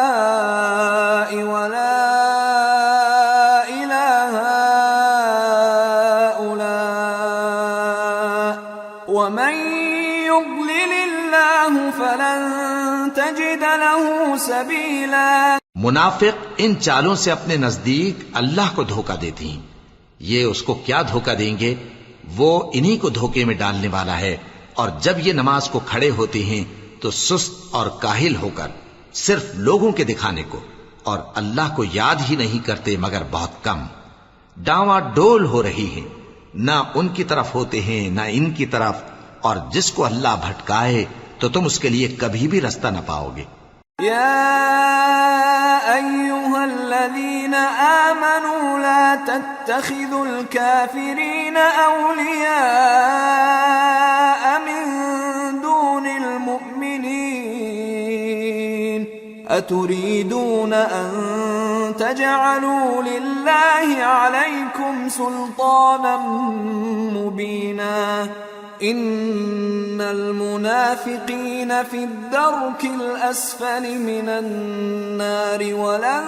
هؤلاء ولا إله هؤلاء ومن يضلل الله فلن تجد له سبيلا. منافق ان چالوں سے اپنے نزدیک اللہ کو دھوکہ دیتے ہیں. یہ اس کو کیا دھوکہ دیں گے؟ وہ انہی کو دھوکے میں ڈالنے والا ہے. اور جب یہ نماز کو کھڑے ہوتے ہیں تو سست اور کاہل ہو کر صرف لوگوں کے دکھانے کو، اور اللہ کو یاد ہی نہیں کرتے مگر بہت کم. ڈاواں ڈول ہو رہی ہیں، نہ ان کی طرف ہوتے ہیں نہ ان کی طرف، اور جس کو اللہ بھٹکائے تو تم اس کے لیے کبھی بھی رستہ نہ پاؤ گے. يا أيها الذين آمنوا لا تتخذوا الكافرين أولياء من دون المؤمنين أتريدون أن تجعلوا لله عليكم سلطانا مبينا ان المنافقین فی الدرک الاسفل من النار ولن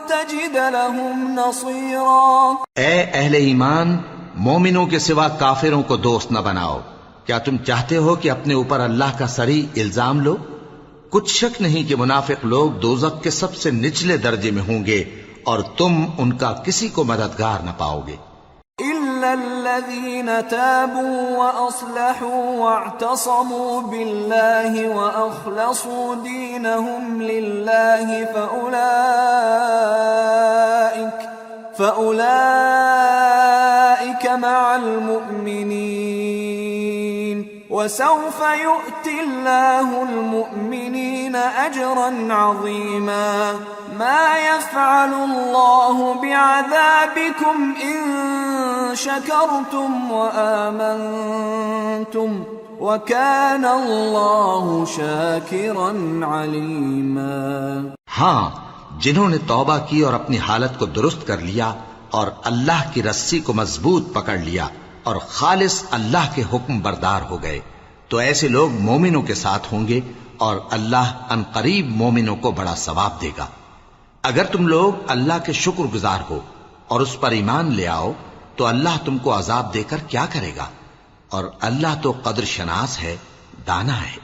تجد لهم نصیرا. اے اہل ایمان، مومنوں کے سوا کافروں کو دوست نہ بناؤ. کیا تم چاہتے ہو کہ اپنے اوپر اللہ کا صریح الزام لو؟ کچھ شک نہیں کہ منافق لوگ دوزخ کے سب سے نچلے درجے میں ہوں گے، اور تم ان کا کسی کو مددگار نہ پاؤ گے. إلا الذين تابوا وأصلحوا واعتصموا بالله وأخلصوا دينهم لله فأولئك مع المؤمنين وسوف يؤتي الله المؤمنين أجرا عظيما. ما يفعل الله بعذابكم إن شكرتم وآمنتم وكان الله شاكرا عليما. ہاں، جنہوں نے توبہ کی اور اپنی حالت کو درست کر لیا اور اللہ کی رسی کو مضبوط پکڑ لیا اور خالص اللہ کے حکم بردار ہو گئے، تو ایسے لوگ مومنوں کے ساتھ ہوں گے، اور اللہ ان قریب مومنوں کو بڑا ثواب دے گا. اگر تم لوگ اللہ کے شکر گزار ہو اور اس پر ایمان لے آؤ تو اللہ تم کو عذاب دے کر کیا کرے گا، اور اللہ تو قدر شناس ہے، دانا ہے.